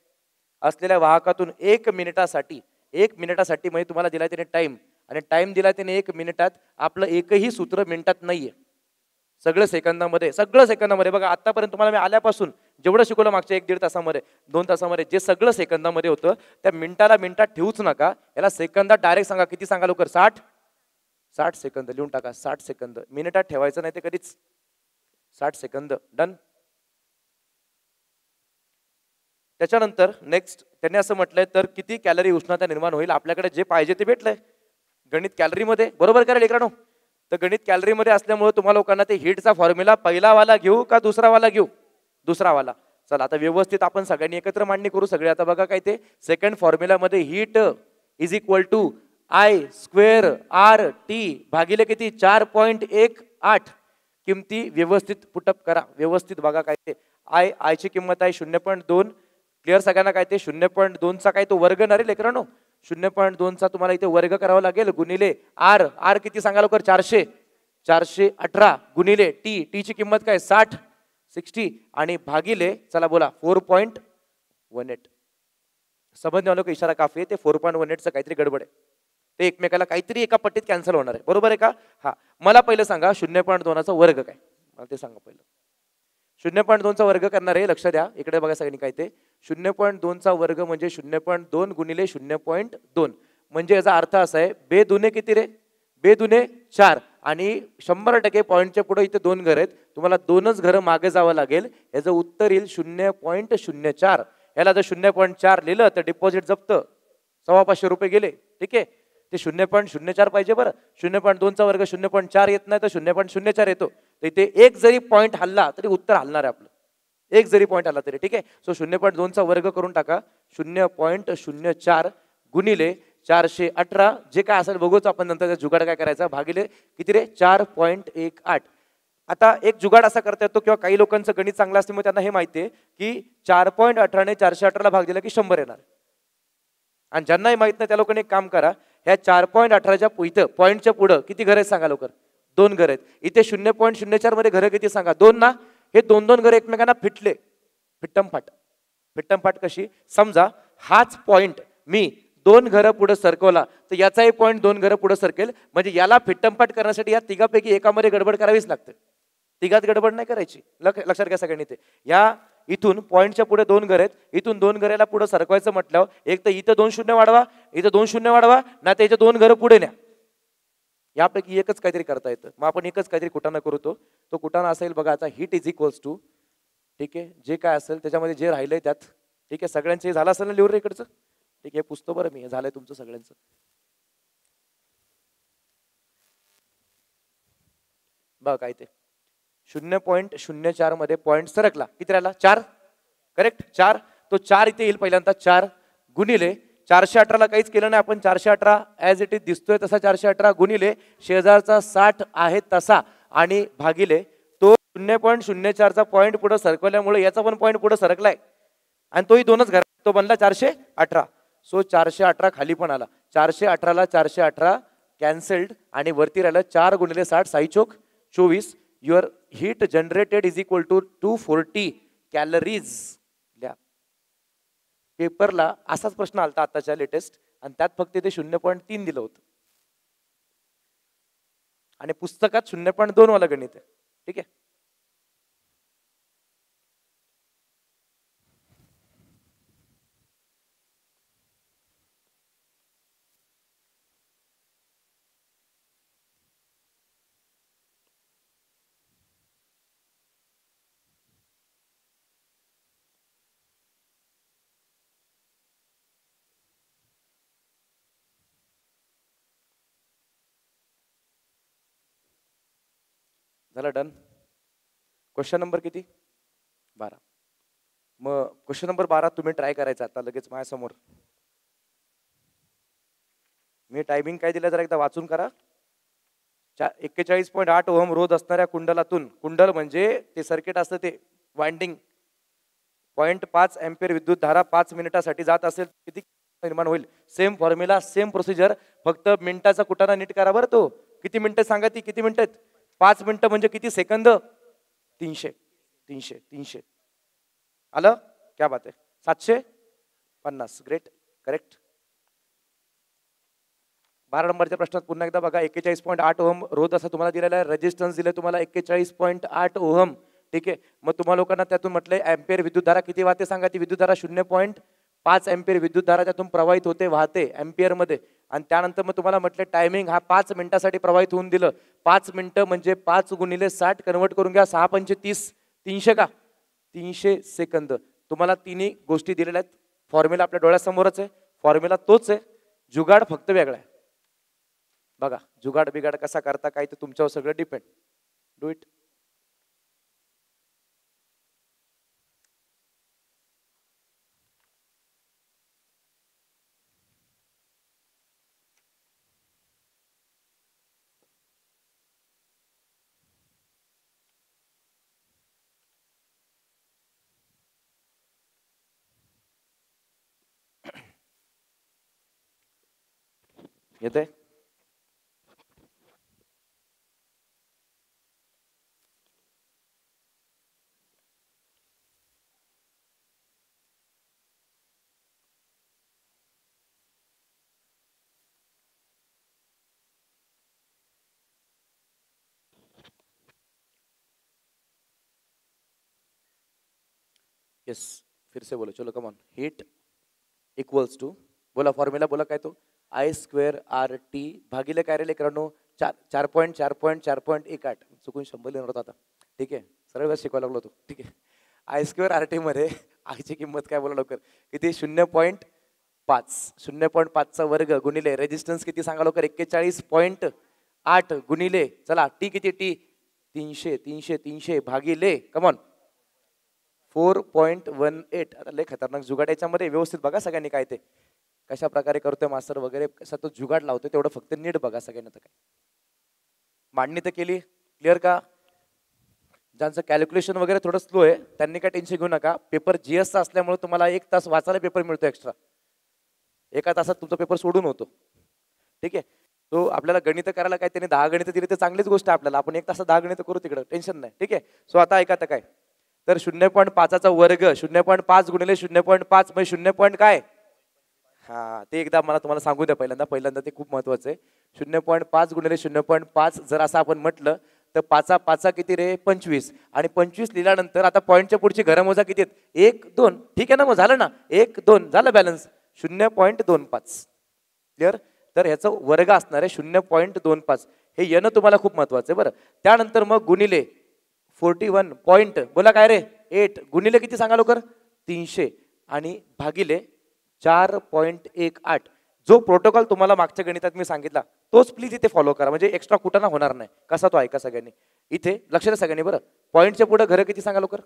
असलेल्या वाहकातून 1 मिनिटासाठी, 1 मिनिटासाठी म्हणजे तुम्हाला दिला त्याने टाइम, आणि टाइम दिला त्याने 1 मिनिटात. आपलं एकही सूत्र मिनिटात नाहीये, सगळं सेकंदामध्ये, सगळं सेकंदामध्ये. बघा आतापर्यंत तुम्हाला मी आल्यापासून जेवढं शिकवलं मागच्या 1-1.5 तासामध्ये, 2 तासामध्ये, जे सगळं सेकंदामध्ये होतं त्या मिनिटाला मिनिटात ठेवूच नका. याला सेकंदात डायरेक्ट सांगा. किती सांगा लवकर, 60 सेकंद लिहून टाका. 60 सेकंद, मिनिटात ठेवायचं नाही ते कधीच. 60 सेकंद. डन. त्याच्यानंतर नेक्स्ट त्यांनी असं म्हटलंय, तर किती कॅलरी उष्णता निर्माण होईल. आपल्याकडे जे पाहिजे ते भेटलंय. गणित कॅलरीमध्ये बरोबर करेल लेकरांनो. तर गणित कॅलरीमध्ये असल्यामुळे तुम्हाला लोकांना ते हीटचा फॉर्म्युला पहिला वाला घेऊ का दुसरा वाला घेऊ, दुसरा वाला. चला आता व्यवस्थित आपण सगळ्यांनी एकत्र मांडणी करू सगळे. आता बघा काय ते सेकंड फॉर्म्युलामध्ये heat is equal to I square R T भागिले किती 4.18. किमती व्यवस्थित पुटअप करा, व्यवस्थित बघा काय ते. आयची किंमत आहे 0.2. क्लिअर सगळ्यांना. काय ते 0.2 चा काय तो वर्ग ना रे लेकरांनो. 0.2 चा तुम्हाला इथे वर्ग करावा लागेल, गुणिले आर. आर किती सांगा लवकर, 418 गुणिले टी ची किंमत काय 60 आणि भागिले चला बोला 4.18. समजणे वालों को इशारा काफी आहे. ते 4.18 चं काहीतरी गडबड आहे, ते एकमेकाला काहीतरी एका पट्टीत कॅन्सल होणार आहे. बरोबर आहे का. हा, मला पहिलं सांगा 0.2 चा वर्ग काय, मला ते सांगा पहिलं. 0.2 चा वर्ग करणार आहे, लक्ष द्या इकडे बघा सगळ्यांनी. काय ते 0.2 चा वर्ग म्हणजे 0.2 गुणिले 0.2, म्हणजे याचा अर्थ असा आहे बेदुने किती रे, बेदुने 4. आणि 100% पॉईंटच्या पुढे इथे 2 घर आहेत, तुम्हाला 2च घरं मागे जावं लागेल. याचं उत्तर येईल 0.04. याला जर 0.4 लिहिलं तर डिपॉझिट जप्त, 500 रुपये गेले. ठीक आहे. ते 0.04 पाहिजे बरं. 0.2 चा वर्ग 0.4 येत नाही तर 0.04 येतो. तर इथे एक जरी पॉईंट हल्ला तरी उत्तर हलणार आहे आपलं, एक जरी पॉईंट आला तरी. ठीक आहे. सो 0.2 चा वर्ग करून टाका. 0.04 गुणिले 418 जे काय असेल बघूच आपण नंतर. जुगाड काय करायचा, भागिले किती रे 4.18. आता एक जुगाड असा करता येतो, किंवा काही लोकांचं गणित चांगलं असल्यामुळे त्यांना हे माहिती आहे की 4.18 ने 418 ला भाग दिला की 100 येणार. आणि ज्यांनाही माहित नाही त्या लोकांनी एक काम करा, ह्या 4.18च्या इथं पॉईंटच्या पुढं किती घर आहेत सांगा लवकर, 2 घर आहेत. इथे 0.04 मध्ये घर किती सांगा, 2 ना. हे 2-2 घर एकमेकांना फिटले, फिट्टमफाट कशी, समजा हाच पॉइंट मी 2 घरं पुढे सरकवला तर याचाही पॉईंट 2 घरं पुढे सरकेल. म्हणजे याला फिट्टमफाट करण्यासाठी या तिघापैकी एकामध्ये गडबड करावीच लागते, तिघात गडबड नाही करायची. लक्षात घ्या सगळ्यांनी. ते या इथून पॉईंटच्या पुढे 2 घर आहेत, इथून 2 घराला पुढे सरकवायचं म्हटल्यावर एक तर इथं 2 शून्य वाढवा, इथं 2 शून्य वाढवा, ना तर इथं 2 घरं पुढे न्या. यापैकी एकच काहीतरी करता येतं. मग आपण एकच काहीतरी कुटाणा करतो. तो कुटाणा असेल बघा आता हीट इज इक्वल्स टू, ठीक आहे, जे काय असेल त्याच्यामध्ये जे राहिलंय त्यात, ठीक आहे, सगळ्यांचं हे झालं असेल ना लिहून रे इकडचं, ठीक आहे, पुसतो बरं मी, हे झालंय तुमचं सगळ्यांचं. बघा काय ते 0.04 मध्ये पॉईंट सरकला, किती राहिला 4, करेक्ट 4. तो 4 इथे येईल पहिल्यांदा, 4 गुणिले 418 ला काहीच केलं नाही आपण, 418 ॲज इट इज दिसतोय तसा 418 गुणिले शेजारचा 60 आहे तसा आणि भागिले तो 0.04 चा पॉईंट पुढे सरकवल्यामुळे याचा पण पॉईंट पुढे सरकलाय आणि तोही दोनच घर, तो बनला 418. सो 418 खाली पण आला, 418 ला 418 कॅन्सल्ड आणि वरती राहिलं 4 गुणिले 60 साई चोक 24. Your heat generated is equal to 240 calories. पेपरला असाच प्रश्न आलता आताच्या लेटेस्ट आणि त्यात फक्त ते 0.3 दिलं होतं आणि पुस्तकात 0.2 वाला गणित आहे, ठीक आहे. झालं डन. क्वेश्चन नंबर किती 12. मग क्वेश्चन नंबर 12 तुम्ही ट्राय करायचा आता लगेच माझ्यासमोर. मी टायमिंग काय दिलं जरा एकदा वाचून करा. 41.8 ओहम रोध असणाऱ्या कुंडलातून, कुंडल म्हणजे ते सर्किट असतं ते वाइंडिंग, 0.5 एम्पियर विद्युत धारा 5 मिनिटासाठी जात असेल किती निर्माण होईल. सेम फॉर्म्युला, सेम प्रोसिजर, फक्त मिनिटाचा कुटाणा नीट करा बरं. तो किती मिनिटं सांगा, ती किती मिनिटं, 5 मिनिटं म्हणजे किती सेकंद, 300 300 300 आलं, क्या बात आहे, 750. Great, correct. 12 नंबरच्या प्रश्नात पुन्हा एकदा बघा. 41.8 ओहम रोध असा तुम्हाला दिलेला आहे, रेजिस्टन्स दिले तुम्हाला 41.8 ओहम, ठीक आहे. मग तुम्हाला लोकांना त्यातून म्हटलंय एम्पियर विद्युतधारा किती वाहते सांगा. ती विद्युतधारा 0.5 एम्पियर विद्युतधारा त्यातून प्रवाहित होते, वाहते एम्पियर मध्ये. आणि त्यानंतर मग तुम्हाला म्हटलं टायमिंग हा 5 मिनिटासाठी प्रवाहित होऊन दिलं. 5 मिनिटं म्हणजे 5 गुणिले 60 कन्वर्ट करून घ्या, 6 पंचे 30, 300 का 300 सेकंद. तुम्हाला तिन्ही गोष्टी दिलेल्या आहेत. फॉर्म्युला आपल्या डोळ्यासमोरच आहे, फॉर्म्युला तोच आहे, जुगाड फक्त वेगळा आहे. बघा जुगाड बिगाड कसा करता काय ते तुमच्यावर सगळं डिपेंड. Do it. येते यस. फिर से बोलो, चलो come on. Heat equals to, बोला फॉर्म्युला बोला काय तो, I² RT भागिले काय रे लेकरांनो, 4.4.4.18. चुकून 100 लिहिणार होता आता, ठीक आहे, सरळ वेळ शिकवायला लागलो होतो, ठीक आहे. I² RT मध्ये आयची किंमत काय बोला लवकर, किती 0.5, 0.5 चा वर्ग गुणिले रेजिस्टन्स किती सांगा लवकर, 41.8 गुणिले, चला टी किती, टी 300 300 300 भागिले कमॉन 4.18. आता लय खतरनाक जुगाड याच्यामध्ये, व्यवस्थित बघा सगळ्यांनी काय ते कशा प्रकारे करतोय मास्टर वगैरे, कसा तो जुगाड लावतोय तेवढं फक्त नीट बघा सगळ्यांना. तर काय मांडणी तर केली, क्लिअर का. ज्यांचं कॅल्क्युलेशन वगैरे थोडं स्लो आहे त्यांनी काय टेन्शन घेऊ नका. पेपर जीएसचा असल्यामुळे तुम्हाला 1 तास वाचायला पेपर मिळतो एक्स्ट्रा, एका तासात तुमचा पेपर सोडून होतो, ठीक आहे. तो आपल्याला गणित करायला काय त्याने 10 गणित दिली तर चांगलीच गोष्ट आहे आपल्याला, आपण 1 तासात 10 गणित करू, तिकडं टेन्शन नाही, ठीक आहे. सो आता ऐका तर काय, तर 0.5 चा वर्ग 0.5 गुणिले 0.5 म्हणजे 0. काय, हा ते एकदा मला तुम्हाला सांगू द्या पहिल्यांदा ते खूप महत्वाचं आहे. 0.5 गुणिले 0.5 जर असं आपण म्हटलं तर 5 5 किती रे 25, आणि 25 लिहिल्यानंतर आता पॉईंटच्या पुढची घरमोजा किती आहेत, 1 2, ठीक आहे ना. मग झालं ना, 1 2 झालं बॅलन्स, 0.25. क्लिअर. तर ह्याचं वर्ग असणार आहे 0.25. हे येणं तुम्हाला खूप महत्वाचं आहे बरं. त्यानंतर मग गुणिले 41 पॉईंट, बोला काय रे 8 गुणिले किती सांगा लवकर 300 आणि भागिले 4.18. जो प्रोटोकॉल तुम्हाला मागच्या गणितात मी सांगितला तोच प्लीज इथे फॉलो करा, म्हणजे एक्स्ट्रा कुठं होणार नाही. कसा तो ऐका सगळ्यांनी. इथे लक्ष द्या सगळ्यांनी बरं. पॉईंटच्या पुढे घरं किती सांगा लवकर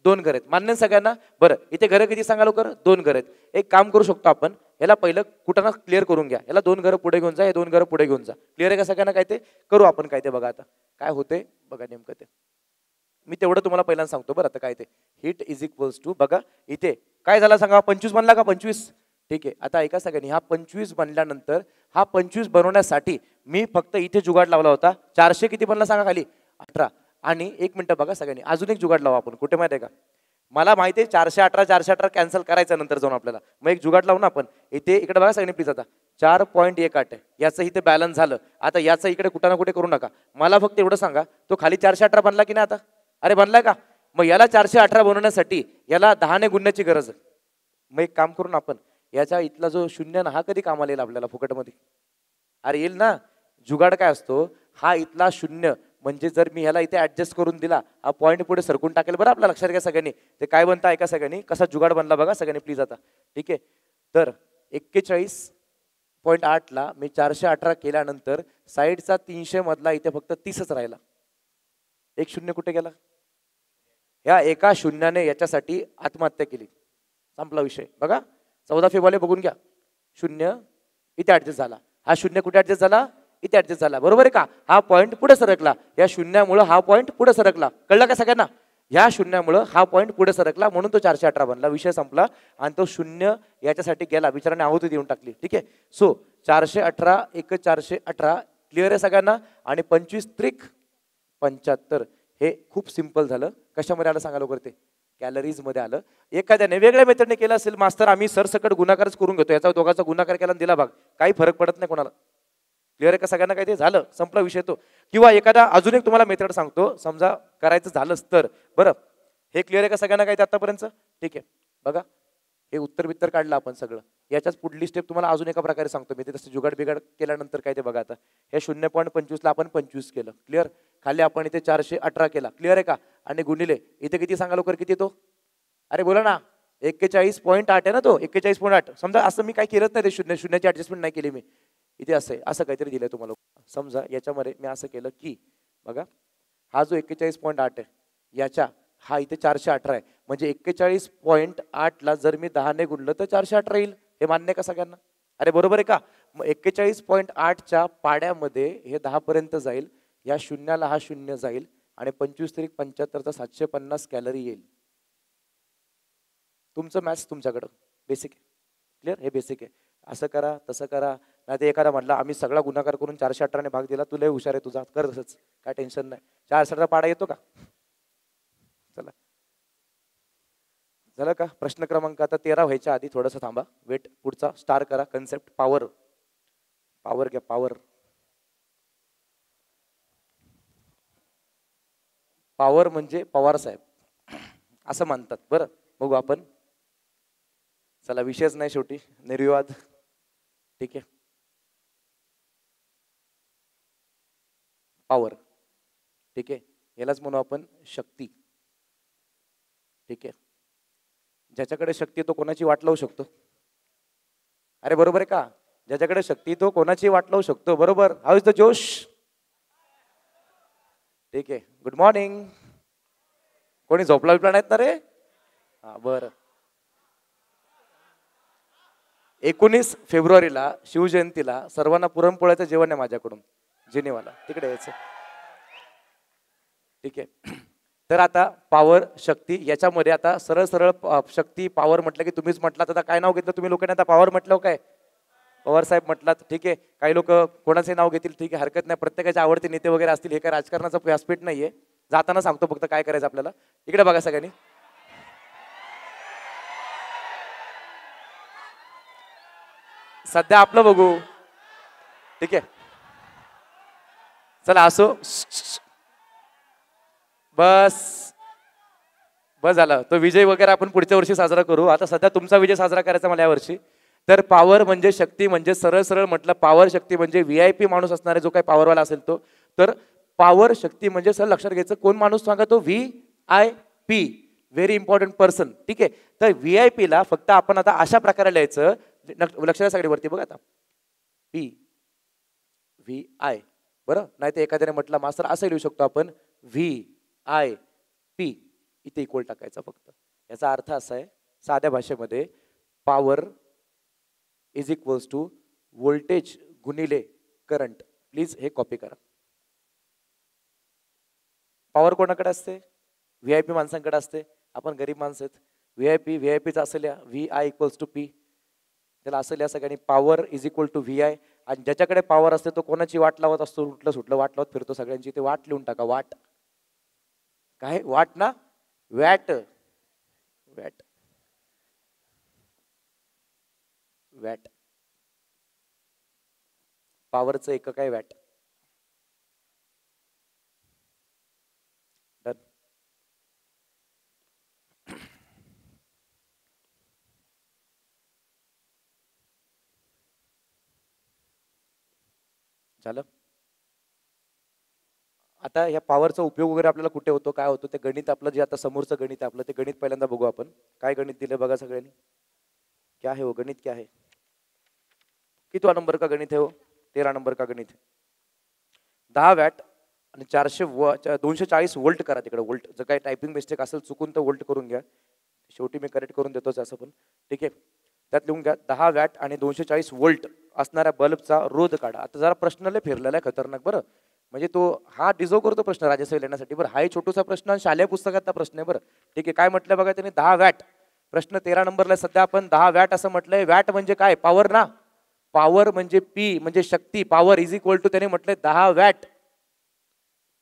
2 घर आहेत. मान्य सगळ्यांना. बरं इथे घरं किती सांगा लवकर 2 घर आहेत. एक काम करू शकतो आपण, याला पहिलं कुठं क्लिअर करून घ्या. याला 2 घरं पुढे घेऊन जा, हे 2 घरं पुढे घेऊन जा. क्लिअर आहे का सगळ्यांना. काय ते करू आपण, काय ते बघा आता काय होते बघा नेमकं ते. मी तेवढं तुम्हाला पहिल्यांदा सांगतो बरं. आता काय ते हिट इज इक्वल्स टू बघा इथे काय झालं सांगा 25 बनला का 25. ठीक आहे. आता ऐका सगळ्यांनी, हा 25 बनल्यानंतर हा 25 बनवण्यासाठी मी फक्त इथे जुगाड लावला होता. 400 किती बनला सांगा खाली 18. आणि एक मिनिट बघा सगळ्यांनी, अजून एक जुगाड लावा आपण. कुठे माहिती आहे का, मला माहिती आहे 418 कॅन्सल करायचं नंतर जाऊन आपल्याला. मग एक जुगाड लावू ना आपण इथे. इकडे बघा सगळ्यांनी प्लीज. आता 4.18 आहे, याचं इथे बॅलन्स झालं. आता याचं इकडे कुठं ना कुठे करू नका. मला फक्त एवढं सांगा तो खाली 418 बनला की नाही आता. अरे बनलाय का. मग याला 418 बनवण्यासाठी याला 10 ने गुणण्याची गरज आहे. मग एक काम करू ना आपण, याच्या इथला जो शून्य ना हा कधी कामाला येईल आपल्याला फुकटमध्ये. अरे येईल ना. जुगाड काय असतो, हा इथला शून्य म्हणजे जर मी ह्याला इथे ऍडजस्ट करून दिला, हा पॉईंट पुढे सरकून टाकेल बरं. आपल्या लक्षात घ्या सगळ्यांनी. ते काय बनतं ऐका सगळ्यांनी, कसा जुगाड बनला बघा सगळ्यांनी प्लीज आता. ठीक आहे. तर 41.8 ला मी 418 केल्यानंतर साईडचा 300 मधला इथे फक्त 30च राहिला. एक शून्य कुठे गेला. या एका शून्याने याच्यासाठी आत्महत्या केली. संपला विषय. बघा 14 फेब्रुवारी बघून घ्या. शून्य इथे ऍडजस्ट झाला, हा शून्य कुठे ऍडजस्ट झाला इथे ऍडजस्ट झाला. बरोबर आहे का. हा पॉईंट पुढे सरकला, या शून्यामुळे हा पॉईंट पुढे सरकला. कळलं का सगळ्यांना. या शून्यामुळे हा पॉईंट पुढे सरकला म्हणून तो 418 बनला. विषय संपला. आणि तो शून्य याच्यासाठी गेला, बिचाराने आहुती देऊन टाकली. ठीक आहे. सो 418 एक 418 क्लिअर आहे सगळ्यांना. आणि 25 त्रिक 75 हे खूप सिंपल झालं. कशामध्ये आलं सांगा लवकर ते कॅलरीज मध्ये आलं. एखाद्याने वेगळ्या मेथडने केलं असेल, मास्तर आम्ही सरसकट गुणाकारच करून घेतो, याचा दोघांचा गुणाकार केला दिला भाग, काही फरक पडत नाही कोणाला. क्लिअर आहे का सगळ्यांना. काय ते झालं संपला विषय तो. किंवा एखादा अजून एक तुम्हाला मेथड सांगतो, समजा करायचं झालंच तर. बरं हे क्लिअर आहे का सगळ्यांना काय ते आतापर्यंत. ठीक आहे. बघा हे उत्तर बित्तर काढलं आपण सगळं. याच्याच पुढली स्टेप तुम्हाला अजून एका प्रकारे सांगतो मी. ते तसं जुगाड बिगाड केल्यानंतर काय ते बघा आता. हे 0.25 ला आपण 25 केलं. क्लिअर. खाली आपण इथे 418 केला. क्लिअर आहे का. आणि गुणिले इथे किती सांगा लवकर किती तो. अरे बोला ना 41.8 आहे ना तो. 41.8. समजा असं मी काय केलंच नाही, ते शून्याची ऍडजस्टमेंट नाही केली मी. इथे असं काहीतरी दिलंय तुम्हाला. समजा याच्यामध्ये मी असं केलं की बघा हा जो 41.8 आहे याच्या हा इथे 418 आहे, म्हणजे 41.8 ला जर मी 10 ने गुणलं तर 418 येईल. हे मान्य का सगळ्यांना. अरे बरोबर आहे का. मग 41.8 च्या पाड्यामध्ये हे 10 पर्यंत जाईल, या शून्याला हा शून्य जाईल आणि 25 त्रिक 75 750 कॅलरी येईल. तुमचं मॅथ्स तुमच्याकडं बेसिक आहे. क्लिअर. हे बेसिक आहे. असं करा तसं करा. नाही ते एखादा म्हटलं आम्ही सगळा गुणाकार करून 418 ने भाग दिला, तुला हुशार आहे तुझा, कर तसंच, काय टेन्शन नाही. 418 पाडा येतो का. चला झालं का. प्रश्न क्रमांक आता 13 व्हायच्या आधी थोडंसं थांबा, वेट. पुढचा स्टार करा कन्सेप्ट. पॉवर. पॉवर घ्या. पॉवर. पॉवर म्हणजे पवार साहेब असं म्हणतात. बरं बघू आपण. चला विषयच नाही शेवटी, निर्विवाद. ठीक आहे. पॉवर. ठीक आहे. यालाच म्हणू आपण शक्ती. ठीक आहे. ज्याच्याकडे शक्ती तो कोणाची वाट लावू शकतो. अरे बरोबर आहे का. ज्याच्याकडे शक्ती तो कोणाची वाट लावू शकतो. बरोबर. हाऊ इज द जोश. ठीक आहे. Good morning. कोणी झोपला बिपला नाहीत ना रे. हा बरं. 19 फेब्रुवारीला शिवजयंतीला सर्वांना पुरणपोळ्याचं जेवण आहे माझ्याकडून जिनेवाला, तिकडे यायचं. ठीक आहे. तर आता पॉवर शक्ती याच्यामध्ये आता सरळ सरळ शक्ती पॉवर म्हटलं की तुम्हीच म्हटलात. आता काय नाव घेतलं तुम्ही लोकांनी. आता पॉवर म्हटलं काय पवार साहेब म्हटलात. ठीक आहे. काही लोक कोणाचे नाव घेतील. ठीक आहे हरकत नाही. प्रत्येकाचे आवडते नेते वगैरे असतील. हे काय राजकारणाचं व्यासपीठ नाहीये. जाताना सांगतो फक्त काय करायचं आपल्याला. इकडे बघा सगळ्यांनी. सध्या आपलं बघू. ठीक आहे. चला असो. बस बस झालं. तो विजय वगैरे आपण पुढच्या वर्षी साजरा करू. आता सध्या तुमचा विजय साजरा करायचा मला यावर्षी. तर पॉवर म्हणजे शक्ती, म्हणजे सरळ सरळ म्हटलं पॉवर शक्ती म्हणजे व्हीआयपी माणूस असणारे जो काही पॉवरवाला असेल तो. तर पॉवर शक्ती म्हणजे सर लक्षात घ्यायचं कोण माणूस सांगा तो VIP, व्हेरी इम्पॉर्टंट पर्सन. ठीक आहे. तर VIP ला फक्त आपण आता अशा प्रकारे लिहायचं, लक्षात सगळी वरती बघा आता PVI, बरं. नाही तर एखाद्याने म्हटलं मास्तर असं लिहू शकतो आपण VIP, इथे इक्वल टाकायचा फक्त. याचा अर्थ असा आहे साध्या भाषेमध्ये power is equals to voltage गुणिले करंट. प्लीज हे कॉपी करा. पॉवर कोणाकडे असते? VIP माणसांकडे असते. आपण गरीब माणसं आहेत. व्हीआयपीचा असं लिहा VI इक्वल्स टू P. त्याला असं लिहा सगळ्यांनी power is equal to VI. आणि ज्याच्याकडे पॉवर असते तो कोणाची वाट लावत असतो? उठलं सुटलं वाट लावत फिरतो सगळ्यांची. ते वाट लिहून टाका. वाट काय? वाट ना, वॅट. वॅट वॅट पॉवरचं एकक आहे वॅट. डन. झालं. आता या पॉवरचा उपयोग वगैरे आपल्याला कुठे होतो, काय होतो ते गणित आपलं जे आता समोरचं गणित आहे आपलं ते गणित पहिल्यांदा बघू आपण. काय गणित दिलं बघा सगळ्यांनी. क्या है वो गणित, क्या है? कितवा नंबर का गणित है वो? 13 नंबर का गणित. 10 वॅट आणि 240 वोल्ट करा तिकडे. वोल्ट जर काही टायपिंग मिस्टेक असेल चुकून तर वोल्ट करून घ्या. शेवटी मी करेक्ट करून देतोच असं पण. ठीक आहे. त्यात लिहून घ्या 10 वॅट आणि 240 वोल्ट असणाऱ्या बल्बचा रोध काढा. आता जरा प्रश्न लय फिरलेला आहे खतरनाक बरं. म्हणजे तो हा डिझर्व करतो प्रश्न राज्यसेवेला येण्यासाठी बरं. हाही छोटूसा प्रश्न आणि शालेय पुस्तकातला प्रश्न आहे बरं. ठीक आहे. काय म्हटलं बघा त्यांनी 10 वॅट. प्रश्न 13 नंबरला सध्या आपण 10 वॅट असं म्हटलंय. वॅट म्हणजे काय? पॉवर ना. पॉवर म्हणजे P म्हणजे शक्ती. पॉवर इज इक्वल टू त्याने म्हटलंय 10 वॅट.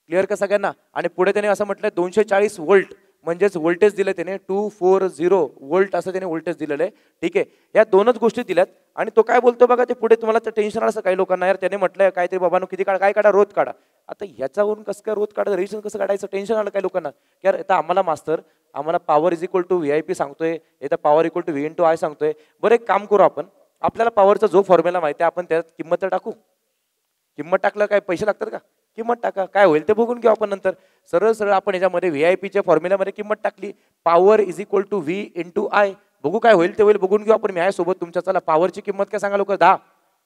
क्लिअर का सगळ्यांना? आणि पुढे त्याने असं म्हटलंय 240 वोल्ट म्हणजेच व्होल्टेज दिले त्याने 240 वोल्ट असं त्याने व्होल्टेज दिलेलं आहे. ठीक आहे. या दोनच गोष्टी दिल्यात आणि तो काय बोलतो बघा ते पुढे तुम्हाला टेन्शन असं काही लोकांना यार त्याने म्हटलंय काहीतरी बाबांनो किती काढा काय काढा रोध काढा. आता याच्यावरून कसं काय रोध काढा रेजिस्टन्स कसं काढायचं टेन्शन आलं काही लोकांना. यार आता आम्हाला मास्तर आम्हाला power is equal to VIP सांगतोय, आता power equal to V × I सांगतोय. बरं एक काम करू आपण, आपल्याला पॉवरचा जो फॉर्म्युला माहिती आहे आपण त्यात किंमत तर टाकू. किंमत टाकलं काय पैसे लागतात का? किंमत टाका. काय होईल ते बघून घेऊ आपण नंतर. सरळ सरळ आपण याच्यामध्ये VIPच्या फॉर्म्युल्यामध्ये किंमत टाकली. Power is equal to V × I. बघू काय होईल ते होईल बघून घेऊ आपण. मी आहे सोबत तुमच्या. चला पॉवरची किंमत काय सांगा लवकर? 10.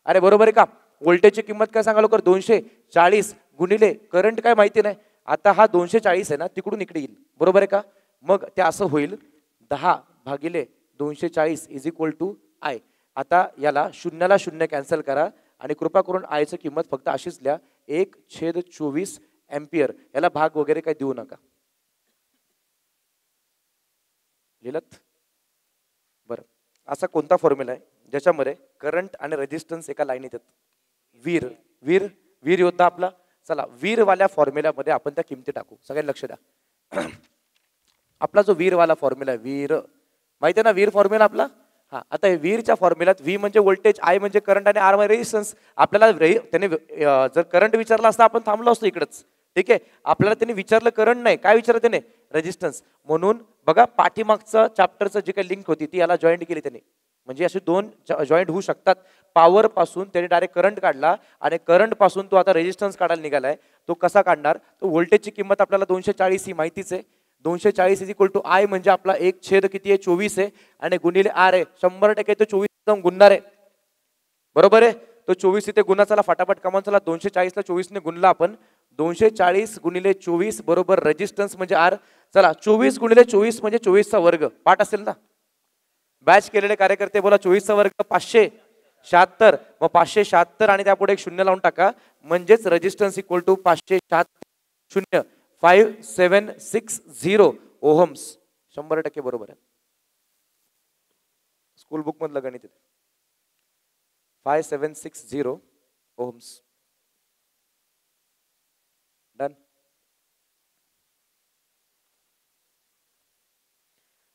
अरे बरोबर आहे का? व्होल्टेजची किंमत काय सांगा लवकर? 240 गुणिले करंट काय माहिती नाही. आता हा 240 आहे ना तिकडून इकडे येईल. बरोबर आहे का? मग ते असं होईल 10 भागिले 240 इज इक्वल टू I. आता याला शून्याला शून्य कॅन्सल करा आणि कृपा करून आयची किंमत फक्त अशीच लिहा 1/24 एम्पियर. याला भाग वगैरे काही देऊ नका. लिहिलत? बरं. असा कोणता फॉर्म्युला आहे ज्याच्यामध्ये करंट आणि रेजिस्टन्स एका लाईनीत येतात? वीर वीर वीर योद्धा आपला. चला वीरवाल्या फॉर्म्युल्यामध्ये आपण त्या किमती टाकू. सगळ्यांनी लक्ष द्या. आपला जो वीरवाला फॉर्म्युला आहे वीर माहिती आहे ना वीर फॉर्म्युला आपला. हा आता वीरच्या फॉर्म्युल्यात V म्हणजे व्होल्टेज, I म्हणजे करंट आणि R म्हणजे रेजिस्टन्स. आपल्याला त्याने जर करंट विचारला असता आपण थांबलो असतो इकडेच. ठीक आहे. आपल्याला त्यांनी विचारलं करंट नाही, काय विचारलं त्याने? रेजिस्टन्स. म्हणून बघा पाठीमागचं चॅप्टरचं जी काही लिंक होती ती याला जॉईंट केली त्याने. म्हणजे असे दोन जॉईंट होऊ शकतात. पॉवर पासून त्याने डायरेक्ट करंट काढला आणि करंट पासून तो आता रेजिस्टन्स काढायला निघालाय. तो कसा काढणार? तो व्होल्टेजची किंमत आपल्याला 240 ही माहितीच आहे. 240 इज इक्वल टू I म्हणजे आपला 1 किती आहे? 24 आहे आणि गुणिले R आहे. 100% तो 24 जाऊन गुणणार आहे. बरोबर आहे. तो 24 इथे गुणा. चला फटाफट कमान. चला 240 ला 24 ने गुणला आपण. 240 गुणिले 24 बरोबर रेजिस्टन्स म्हणजे R. चला 24 गुणिले 24 म्हणजे 24 चा वर्ग. पाठ असेल ना? बॅच केलेले कार्यकर्ते बोला 24 चा वर्ग 576. मग 576 आणि त्यापुढे एक शून्य लावून टाका म्हणजेच रेजिस्टन्स इक्वल टू 576 5760 ओहम्स. 100% बरोबर आहे. स्कूल बुक मधलं गणित आहे. 5760 ओहम्स. डन.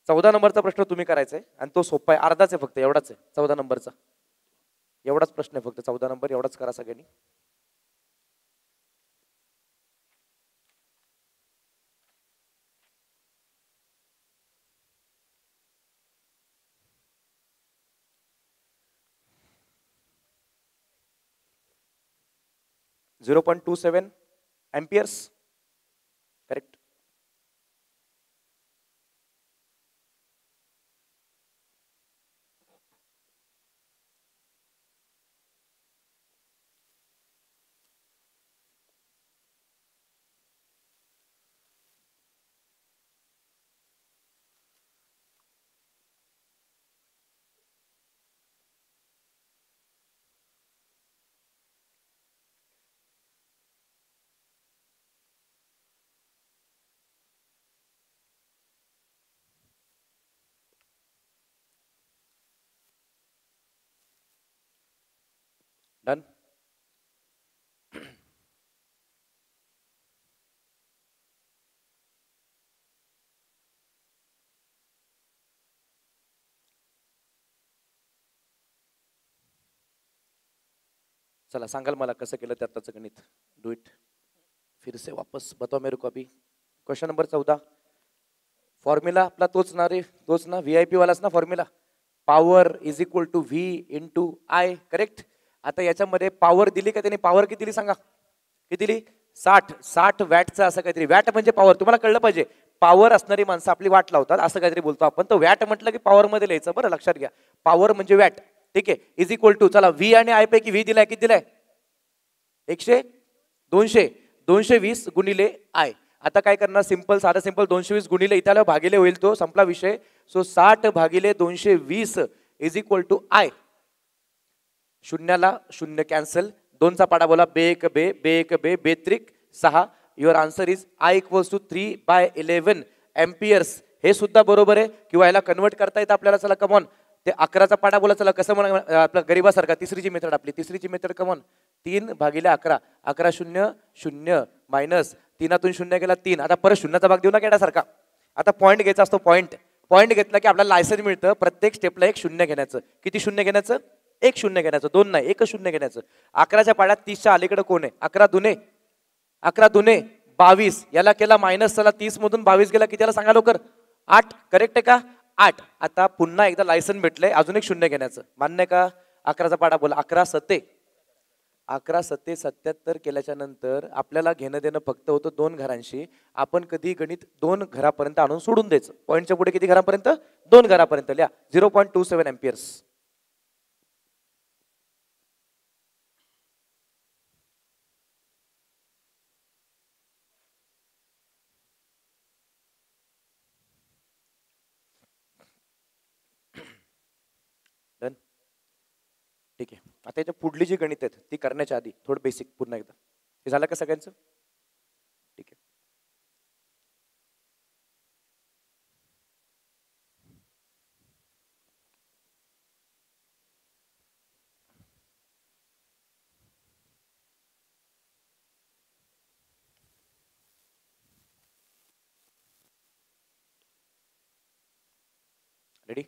14 नंबरचा प्रश्न तुम्ही करायचा आहे आणि तो सोपा आहे. अर्धाच आहे फक्त. एवढाच आहे 14 नंबरचा. एवढाच प्रश्न आहे फक्त 14 नंबर. एवढाच करा सगळ्यांनी. 0.27 amperes. करेक्ट. डन. चला सांगाल मला कसं केलं ते आत्ताचं गणित. डू इट फिर से वापस बताओ मेरे को अभी. Question number 14. फॉर्म्युला आपला तोच ना रे, तोच ना, VIP वालाच ना formula. Power is equal to V into I. Correct. आता याच्यामध्ये पॉवर दिली का त्यांनी? पॉवर किती दिली सांगा? किती दिली? 60 वॅटचा असं काहीतरी. वॅट म्हणजे पॉवर. तुम्हाला कळलं पाहिजे, पॉवर असणारी माणसं आपली वाट लावतात असं काहीतरी बोलतो आपण. तर वॅट म्हटलं की पॉवर मध्ये लिहायचं. बरं लक्षात घ्या, पॉवर म्हणजे वॅट. ठीक आहे. इज इक्वल टू, चला V आणि I पैकी V दिलाय, किती दिलाय? 220 गुणिले I. आता काय करणार? सिंपल, साधं सिंपल. 220 गुणिले इथं भागिले होईल, तो संपला विषय. सो 60 भागिले 220 इज इक्वल टू I. शून्याला शून्य कॅन्सल. 2चा पाडा बोला. बे एक बे बेत्रिक 6. Your answer is I equals to 3/11 amperes. हे सुद्धा बरोबर आहे. किंवा याला कन्वर्ट करता येतं आपल्याला. चला कमॉन, ते 11चा पाडा बोला. चला कसं म्हणा आपल्या गरीबासारखा. तिसरीची मेथड आपली, तिसरीची मेथड. कमॉन, 3 भागिले 11. 11 0 0 मायनस 3तून 0 गेला 3. आता परत शून्याचा भाग देऊ ना केडासारखा. आता पॉईंट घ्यायचा असतो. पॉईंट घेतला की आपल्याला लायसन मिळतं प्रत्येक स्टेपला 1 शून्य घेण्याचं. किती शून्य घेण्याचं? 1 शून्य घेण्याचं. 2 नाही, 1 शून्य घेण्याचं. 11च्या पाड्यात 30च्या अलीकडे कोण आहे? 11 दुने 22. याला केला मायनस. चला 30 मधून 22 गेला किती? याला सांगा लवकर. 8. करेक्ट आहे का? 8. आता पुन्हा एकदा लायसन भेटलंय अजून 1 शून्य घेण्याचं. मान्य का? 11चा पाडा बोला. 11 सते 77 केल्याच्या नंतर आपल्याला घेणं देणं फक्त होतं 2 घरांशी. आपण कधी गणित 2 घरापर्यंत आणून सोडून द्यायचं. पॉईंटच्या पुढे किती घरापर्यंत? 2 घरापर्यंत लिहा. 0.27 एम्पियर्स. डन. ठीक आहे. आता याच्या पुढली जी गणित आहेत ती करण्याच्या आधी थोडं बेसिक पुन्हा एकदा. हे झालं का सगळ्यांचं? ठीक आहे. रेडी?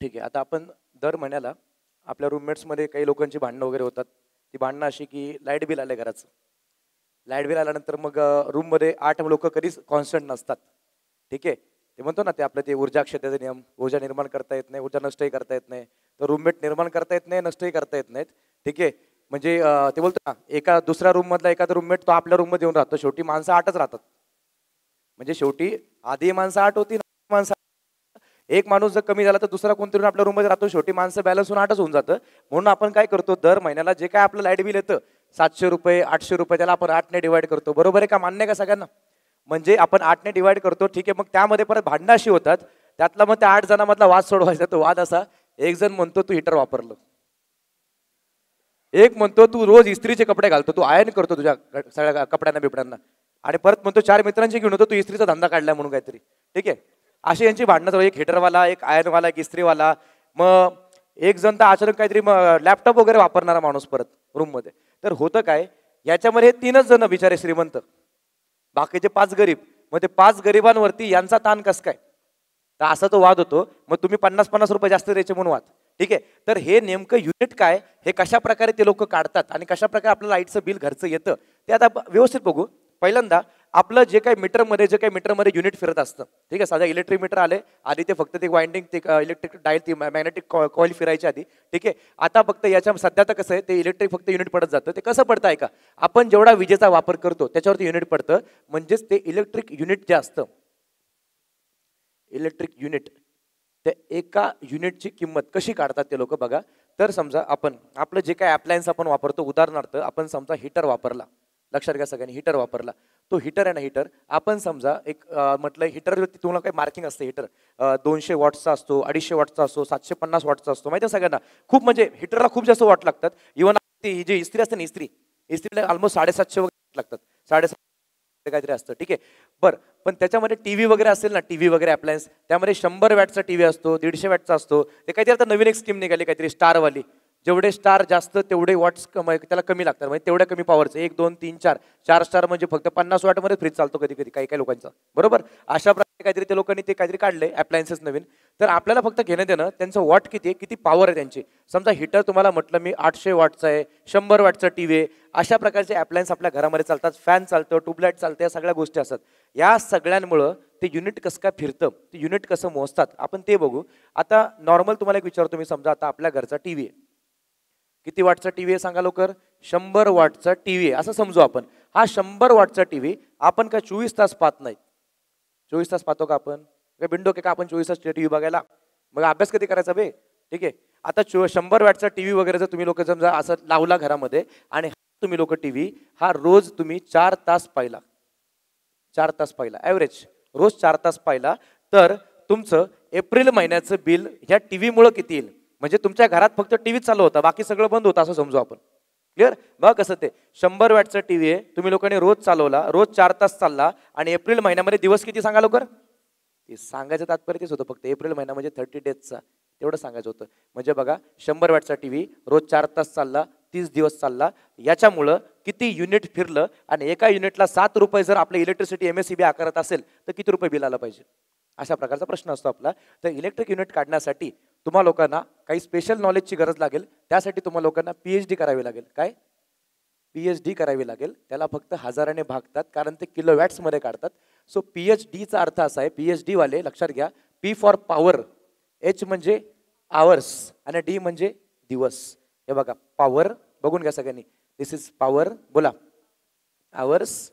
ठीक आहे. आता आपण दर महिन्याला आपल्या रूममेट्समध्ये काही लोकांची भांडणं वगैरे होतात. ती भांडणं अशी की लाईट बिल आले घराचं. लाईट बिल आल्यानंतर मग रूममध्ये 8 लोक कधीच कॉन्स्टंट नसतात. ठीक आहे. ते म्हणतो ना, ते आपलं ते ऊर्जा क्षेत्राचे नियम. ऊर्जा निर्माण करता येत नाही, ऊर्जा नष्टही करता येत नाही. तर रूममेट निर्माण करता येत नाही, नष्टही करता येत नाहीत. ठीक आहे. म्हणजे ते बोलतो ना, एका दुसऱ्या रूम मधला एखादा रूममेट तो आपल्या रूम मध्ये येऊन राहतो. शेवटी माणसं 8च राहतात. म्हणजे शेवटी आधी माणसं 8 होती, माणसं एक माणूस जर कमी झाला तर दुसरा कोणतरी आपल्या रूम मध्ये राहतो. शेवटी माणसं बॅलन्स होऊन 8च होऊन जातं. म्हणून आपण काय करतो, दर महिन्याला जे काय आपलं लाईट बिल येतं 700 रुपये 800 रुपये, त्याला आपण 8ने डिवाइड करतो. बरोबर आहे का? मान्य का सगळ्यांना? म्हणजे आपण 8ने डिवाइड करतो. ठीक आहे. मग त्यामध्ये परत भांडणं अशी होतात. त्यातला मग त्या 8 जणांमधला वाद सोडवायचा. तो वाद असा, एक जण म्हणतो तू हिटर वापरलं, एक म्हणतो तू रोज इस्त्रीचे कपडे घालतो, तू आयर्न करतो तुझ्या सगळ्या कपड्यांना बिपड्यांना, आणि परत म्हणतो 4 मित्रांची घेऊन होतो तू इस्त्रीचा धंदा काढलाय म्हणून काहीतरी. ठीक आहे. अशी यांची भांडणं चालू. एक हिटरवाला, एक आयर्नवाला, एक इस्त्रीवाला. मग एक जण तर अचानक काहीतरी लॅपटॉप वगैरे वापरणारा माणूस परत रूम मध्ये. तर होतं काय, याच्यामध्ये 3च जण बिचारे श्रीमंत, बाकीचे 5 गरीब. मग ते 5 गरिबांवरती यांचा ताण कस काय? तर असा तो वाद होतो. मग तुम्ही 50-50 रुपये जास्त द्यायचे म्हणून वाद. ठीक आहे. तर हे नेमकं युनिट काय, हे कशा प्रकारे ते लोक काढतात आणि कशा प्रकारे आपलं लाईटचं बिल घरचं येतं ते आता व्यवस्थित बघू. पहिल्यांदा आपलं जे काही मीटरमध्ये युनिट फिरत असतं, ठीक आहे. साधा इलेक्ट्रिक मीटर आले, आधी ते फक्त ते वाइंडिंग ते इलेक्ट्रिक डायल ती मॅग्नेटिक कॉईल फिरायची आधी, ठीक आहे. आता फक्त याच्या सध्या तर कसं आहे, ते इलेक्ट्रिक फक्त युनिट पडत जातं. ते कसं पडतं आहे का, आपण जेवढा विजेचा वापर करतो त्याच्यावरती युनिट पडतं. म्हणजेच ते इलेक्ट्रिक युनिट जे असतं, इलेक्ट्रिक युनिट, त्या एका युनिटची किंमत कशी काढतात ते लोक बघा. तर समजा आपण आपलं जे काही अप्लायन्स आपण वापरतो, उदाहरणार्थ आपण समजा हीटर वापरला, लक्षात घ्या सगळ्यांनी, हीटर वापरला. तो हीटर आहे ना, हीटर आपण समजा एक म्हटलं हीटरवरती तुम्हाला काही मार्किंग असते. हीटर 200 वॉटचा असतो, 250 वॉटचा असतो, 750 वॉटचा असतो, माहिती आहे सगळ्यांना. खूप म्हणजे हीटरला खूप जास्त वॉट लागतात. इव्हन ही जी इस्त्री असते ना, इस्त्रीला ऑलमोस्ट 750 वगैरे लागतात, 750 काहीतरी असतं, ठीक आहे. बरं, पण त्याच्यामध्ये टीव्ही वगैरे असेल ना, टीव्ही वगैरे अप्लायन्स, त्यामध्ये 100 वॅटचा टीव्ही असतो, 150 वॅटचा असतो. ते काहीतरी आता नवीन एक स्कीम निघाली काहीतरी स्टारवाली, जेवढे स्टार जास्त तेवढे वॉट्स त्याला कमी लागतात, म्हणजे तेवढ्या कमी पॉवरचं. 1 2 3 4 4 स्टार म्हणजे फक्त 50 वॉटमध्ये फ्रीज चालतो कधी कधी काही काही लोकांचा, बरोबर. अशा प्रकारे काहीतरी ते लोकांनी ते काहीतरी काढले अप्लायन्सेस नवीन. तर आपल्याला फक्त घेणं देणं त्यांचं वॉट किती आहे, किती पॉवर आहे त्यांची. समजा हीटर तुम्हाला म्हटलं मी 800 वॉटचा आहे, 100 वॉटचा टीव्ही आहे, अशा प्रकारचे अप्लायन्स आपल्या घरामध्ये चालतात. फॅन चालतं, ट्यूबलाईट चालते, या सगळ्या गोष्टी असतात. या सगळ्यांमुळं ते युनिट कसं काय फिरतं, ते युनिट कसं मोजतात आपण ते बघू. आता नॉर्मल तुम्हाला एक विचारतो मी, समजा आता आपल्या घरचा टीव्ही आहे, किती वॉटचा टीव्ही आहे सांगा लवकर. 100 वॉटचा टीव्ही आहे असं समजू आपण. हा 100 वॉटचा टीव्ही आपण काय 24 तास पाहत नाही. 24 तास पाहतो का आपण, काय बिंडो का आपण 24 तास टीव्ही बघायला, मग अभ्यास कधी करायचा बे, ठीक आहे. आता 100 वॅटचा टीव्ही वगैरे जर तुम्ही लोक समजा असं लावला घरामध्ये, आणि तुम्ही लोक टीव्ही हा रोज तुम्ही 4 तास पाहिला, 4 तास पाहिला, ॲव्हरेज रोज 4 तास पाहिला, तर तुमचं एप्रिल महिन्याचं बिल ह्या टीव्हीमुळं किती येईल. म्हणजे तुमच्या घरात फक्त टीव्ही चालू होता, बाकी सगळं बंद होतं असं समजू आपण. क्लिअर. बघा कसं ते 100 वॅटचा टीव्ही आहे, तुम्ही लोकांनी रोज चालवला, रोज 4 तास चालला, आणि एप्रिल महिन्यामध्ये दिवस किती सांगा लवकर. ते सांगायचं तात्पर्य तेच होतं, फक्त एप्रिल महिना म्हणजे 30 डेजचा, तेवढं सांगायचं होतं. म्हणजे बघा 100 वॅटचा टीव्ही रोज 4 तास चालला, 30 दिवस चालला, याच्यामुळं किती युनिट फिरलं. आणि एका युनिटला 7 रुपये जर आपलं इलेक्ट्रिसिटी MSEB आकारत असेल तर किती रुपये बिल आलं पाहिजे, अशा प्रकारचा प्रश्न असतो आपला. तर इलेक्ट्रिक युनिट काढण्यासाठी तुम्हा लोकांना काही स्पेशल नॉलेजची गरज लागेल. त्यासाठी तुम्हा लोकांना PhD करावी लागेल. काय PhD करावी लागेल. त्याला फक्त हजाराने भागतात, कारण ते किलोवॅट्समध्ये काढतात. सो PhDचा अर्थ असा आहे, PhD वाले लक्षात घ्या, P फॉर पॉवर, H म्हणजे आवर्स, आणि D म्हणजे दिवस. हे बघा पॉवर बघून घ्या सगळ्यांनी, दिस इज पॉवर, बोला आवर्स,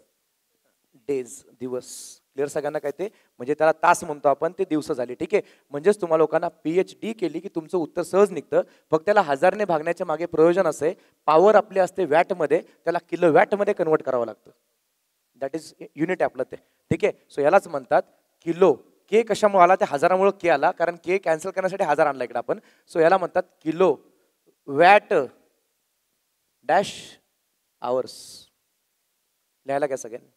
डेज दिवस. क्लिअर सगळ्यांना काय ते, म्हणजे त्याला तास म्हणतो आपण, ते दिवस झाले, ठीक आहे. म्हणजेच तुम्हा लोकांना PhD केली की तुमचं उत्तर सहज निघतं. फक्त त्याला हजारने भागण्याच्या मागे प्रयोजन असे, पॉवर आपली असते वॅटमध्ये, त्याला किलोवॅटमध्ये कन्वर्ट करावं लागतं. दॅट इज युनिट आपलं ते, ठीक आहे. सो यालाच म्हणतात किलो. के कशामुळे आला, त्या हजारामुळे के आला, कारण के कॅन्सल करण्यासाठी हजार आणला इकडे आपण. सो याला म्हणतात किलो वॅट डॅश आवर्स. लिहायला काय सगळ्यांनी,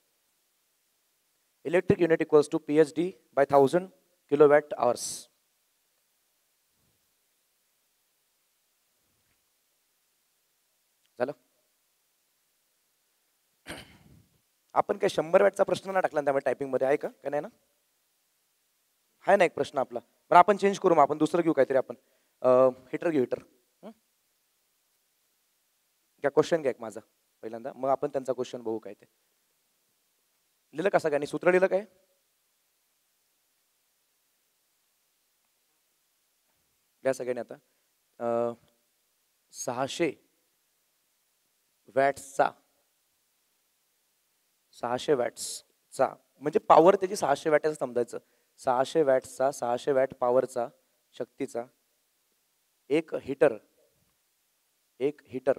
electric unit equals to PhD by 1000 kilowatt hours. झालं. आपण काय 100 वॅटचा प्रश्न ना टाकला त्यामुळे टायपिंग मध्ये, आहे का काय नाही ना, आहे ना एक प्रश्न आपला. पण आपण चेंज करू, मग आपण दुसरं घेऊ काहीतरी. आपण हीटर घेऊ, हीटर घ्या. क्वेश्चन घ्या एक माझा पहिल्यांदा, मग आपण त्यांचा क्वेश्चन बघू. काय ते लिहिलं का सगळ्यांनी, सूत्र लिहिलं काय, घ्या सगळ्यांनी. आता 600 वॅट्सचा, 600 वॅट्सचा म्हणजे पॉवर त्याची 600 वॅट असं समजायचं. 600 वॅट्सचा, 600 वॅट पॉवरचा, शक्तीचा एक हीटर, एक हीटर,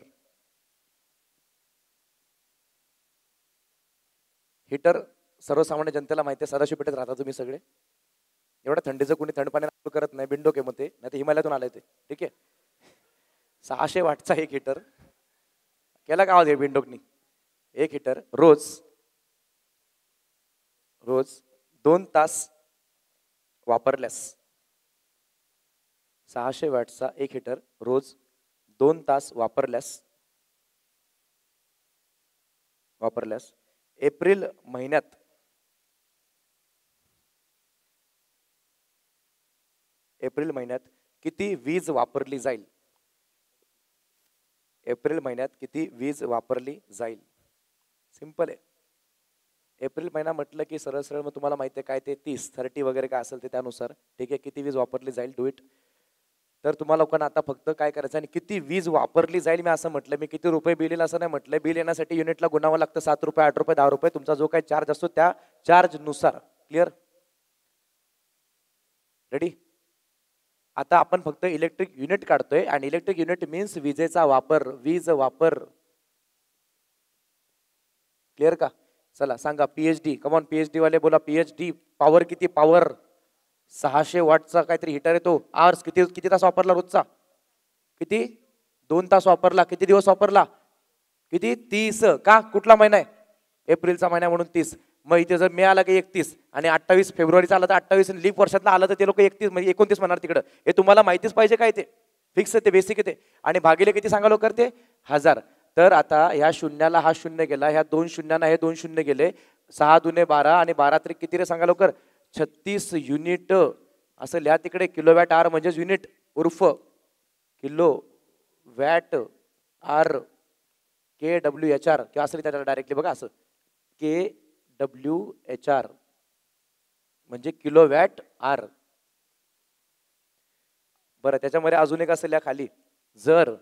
हीटर सर्वसामान्य जनतेला माहिती आहे, सदाशिव पेठेत राहता तुम्ही सगळे. एवढ्या थंडीचं कोणी थंड पाणी करत नाही, बिंडो के मते नाही तर हिमालयातून आले ते, ठीक आहे. 600 वॅटचा एक हीटर केला का आवाज आहे बिंडोकनी. एक हीटर रोज 2 तास वापरल्यास, 600 वॅटचा एक हीटर रोज 2 तास वापरल्यास एप्रिल महिन्यात किती वीज वापरली जाईल. एप्रिल महिन्यात किती वीज वापरली जाईल. सिंपल आहे. एप्रिल महिना म्हटलं की सरळ सरळ मग तुम्हाला माहिती आहे काय ते 30 वगैरे काय असेल ते त्यानुसार, ठीक आहे, किती वीज वापरली जाईल, डू इट. तर तुम्हाला लोकांना आता फक्त काय करायचं आणि किती वीज वापरली जाईल मी असं म्हटलं, मी किती रुपये बिल येईल असं नाही म्हटलं. बिल येण्यासाठी युनिटला गुणावं लागतं 7 रुपये, 8 रुपये, 10 रुपये, तुमचा जो काही चार्ज असतो त्या चार्जनुसार. क्लिअर? रेडी? आता आपण फक्त इलेक्ट्रिक युनिट काढतोय आणि इलेक्ट्रिक युनिट मीन्स विजेचा वापर, वीज वापर. क्लिअर का? चला सांगा पीएचडी, कमॉन पीएचडी वाले बोला. पीएचडी पॉवर किती? पॉवर 600 वॉटचा काहीतरी हिटर येतो. आवर्स किती किती तास वापरला रोजचा? किती? 2 तास वापरला. किती दिवस वापरला? किती? 30. का? कुठला महिना आहे? एप्रिलचा महिना म्हणून 30. मग इथे जर मे आला की 31 आणि 28 फेब्रुवारीचा आला तर 28 लीप वर्षातला आला तर ते लोक 31 म्हणजे 29 म्हणणार तिकडं. हे तुम्हाला माहितीच पाहिजे काय ते फिक्स आहे, ते बेसिक आहे ते. आणि भागिले किती सांगा लवकर ते? 1000. तर आता ह्या शून्याला हा शून्य गेला, ह्या 2 शून्यांना हे 2 शून्य गेले. 6 दुने 12 आणि 12 त्रिक किती रे सांगा लवकर? 36 युनिट. असं लिहा तिकडे. किलोवॅट आर म्हणजेच युनिट उर्फ किलो वॅट आर KWHR किंवा असं त्याला डायरेक्टली बघा असं KWHR म्हणजे किलोवॅट आर. बरं त्याच्यामध्ये अजून एक असं लिहा खाली. जर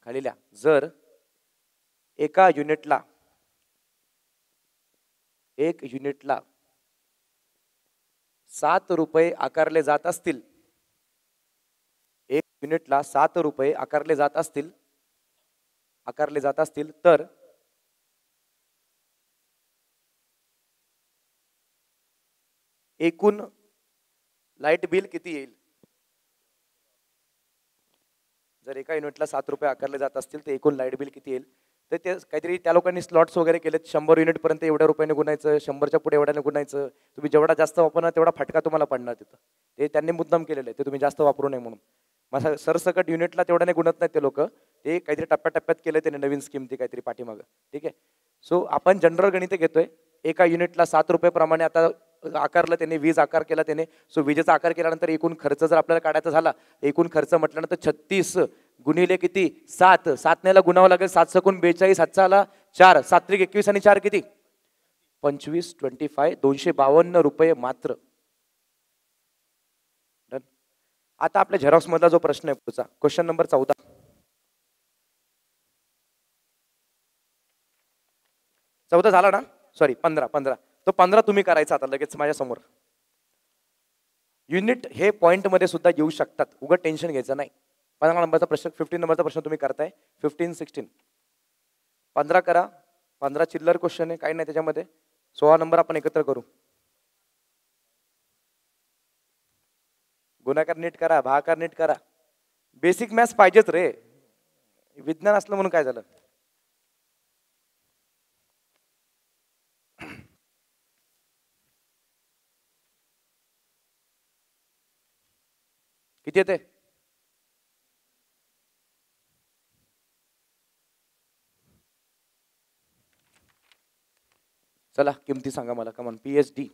खाली लिहा, जर एका युनिटला 7 रुपये आकारले जात असतील, 1 युनिटला 7 रुपये आकारले जात असतील तर एकूण लाईट बिल किती येईल? जर एका युनिटला 7 रुपये आकारले जात असतील तर एकूण लाईट बिल किती येईल? तर ते काहीतरी त्या लोकांनी स्लॉट्स वगैरे केलेत. 100 युनिट पर्यंत एवढ्या रुपयाने गुणायचं, 100च्या पुढे एवढ्याने गुणायचं. तुम्ही जेवढा जास्त वापरणार तेवढा फटका तुम्हाला पडणार तिथं. ते त्यांनी मुद्दाम केलेलं आहे, ते तुम्ही जास्त वापरू नये म्हणून. मग सरसकट युनिटला तेवढ्याने गुणत नाहीत ते लोक. ते काहीतरी टप्प्याटप्प्यात केलं त्याने नवीन स्कीम ती काहीतरी पाठीमागं. ठीक आहे. सो आपण जनरल गणित घेतोय. एका युनिटला 7 रुपये प्रमाणे आता आकारलं त्याने, वीज आकार केला त्याने. सो विजेचा आकार केल्यानंतर एकूण खर्च जर आपल्याला काढायचा झाला, एकूण खर्च म्हटल्यानंतर 36 गुणिले किती? 7. 7 नेला गुणावं लागेल. 7 सकून 42, 7 आला 4, 7 त्रिक 21 आणि 4 किती? 25, 25, 252 रुपये मात्र. डन. आता आपल्या झेरॉक्स मधला जो प्रश्न आहे पुढचा, क्वेश्चन नंबर 14. 14 झाला ना? सॉरी 15. तो 15 तुम्ही करायचा आता लगेच माझ्या समोर. युनिट हे पॉइंट मध्ये सुद्धा येऊ शकतात, उगाच टेन्शन घ्यायचं नाही. 15 नंबरचा प्रश्न, 15 नंबरचा प्रश्न तुम्ही करताय. 15, 16, 15 करा. 15 चिल्लर क्वेश्चन आहे, काही नाही त्याच्यामध्ये. 16 नंबर आपण एकत्र करू. गुणाकार नीट करा, भागाकार नीट करा. बेसिक मॅथ्स पाहिजेच रे, विज्ञान असलं म्हणून काय झालं. किती येते? चला किमती सांगा मला. कमान पीएचडी.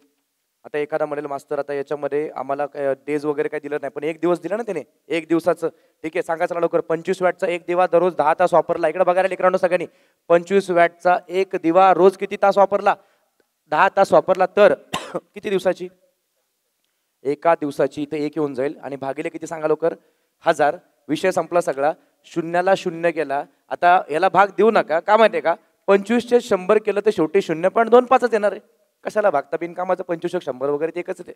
आता एखादा म्हणेल मास्तर आता याच्यामध्ये आम्हाला डेज वगैरे काही दिलं नाही, पण 1 दिवस दिला ना त्याने, 1 दिवसाचं. ठीक आहे, सांगा चला लवकर. 25 वॅटचा एक दिवा दररोज 10 तास वापरला. इकडे बघायला लेकरांनो सगळ्यांनी. 25 वॅटचा एक दिवा रोज किती तास वापरला? 10 तास वापरला तर किती दिवसाची? एका दिवसाची. इथे 1 येऊन जाईल आणि भागिले किती सांगा लवकर? 1000. विषय संपला सगळा. शून्याला शून्य गेला. आता याला भाग देऊ नका, का माहितीये का? 25 चे 100 केलं तर शेवटी 0.25 येणार आहे. कशाला भागता? बिनकामाचं 25 100 वगैरे ते एकच आहे.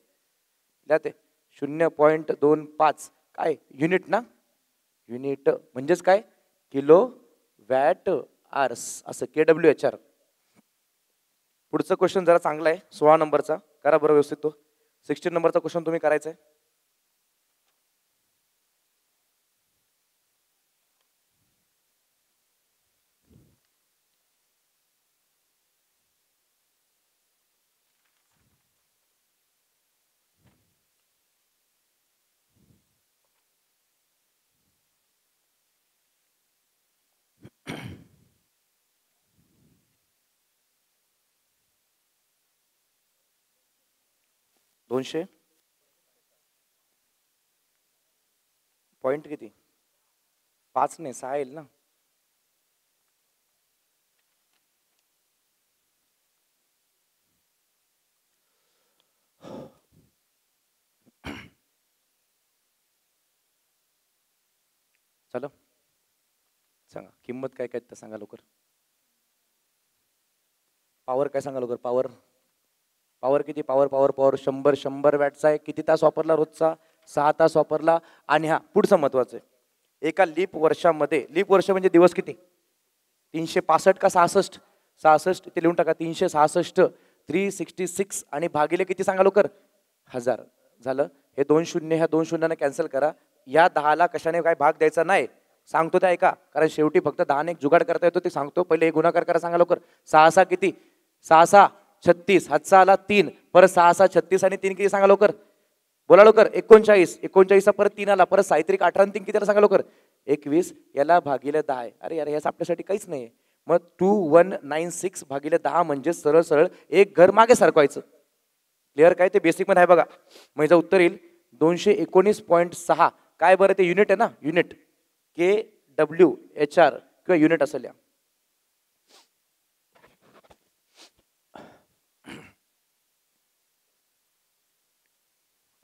द्या ते 0.25. काय युनिट ना? युनिट म्हणजेच काय? किलो वॅट आर्स, असं KWHR. पुढचं क्वेश्चन जरा चांगला आहे, 16 नंबरचा. करा बरं व्यवस्थित तो. 16 नंबरचा क्वेश्चन तुम्ही करायचा आहे. $200 पॉइंट किती? 5 नाही 6 येईल ना. चला सांगा किंमत काय काय तर सांगा लवकर. पॉवर काय सांगा लवकर. पॉवर पॉवर किती. पॉवर पॉवर पॉवर 100 वॅटचा आहे. किती तास वापरला रोजचा. 6 तास वापरला. आणि हा पुढचं महत्वाचं आहे, एका लीप वर्षामध्ये, लीप वर्ष म्हणजे दिवस किती, 365 का 66. 66 ते लिहून टाका. 366 366 आणि भागिले किती सांगा लवकर. 1000 झालं. हे 2 शून्य ह्या 2 शून्याने कॅन्सल करा. या 10ला कशाने काय भाग द्यायचा नाही सांगतो ते ऐका, कारण शेवटी फक्त 10 ने एक जुगाड करता येतो ते सांगतो. पहिले एक गुणाकार करा सांगा लवकर. 6 6 किती. 6 6 36. हातचा आला 3. परत 6 6 36 आणि 3 किती सांगा लवकर. बोला लवकर. 39. 39 परत 3 आला. परत साहित्रिक 18 आणि 3 किती सांगा लवकर. 21. याला भागिले 10 आहे. अरे यार याच आपल्यासाठी काहीच नाही. मग 2196 भागिले 10 म्हणजे सरळ सरळ एक घर मागे सरकवायचं. क्लिअर काय ते बेसिक मध्ये आहे बघा. मग याचं उत्तर येईल 219.6. काय बरं ते युनिट आहे ना, युनिट KWHR किंवा युनिट असेल या.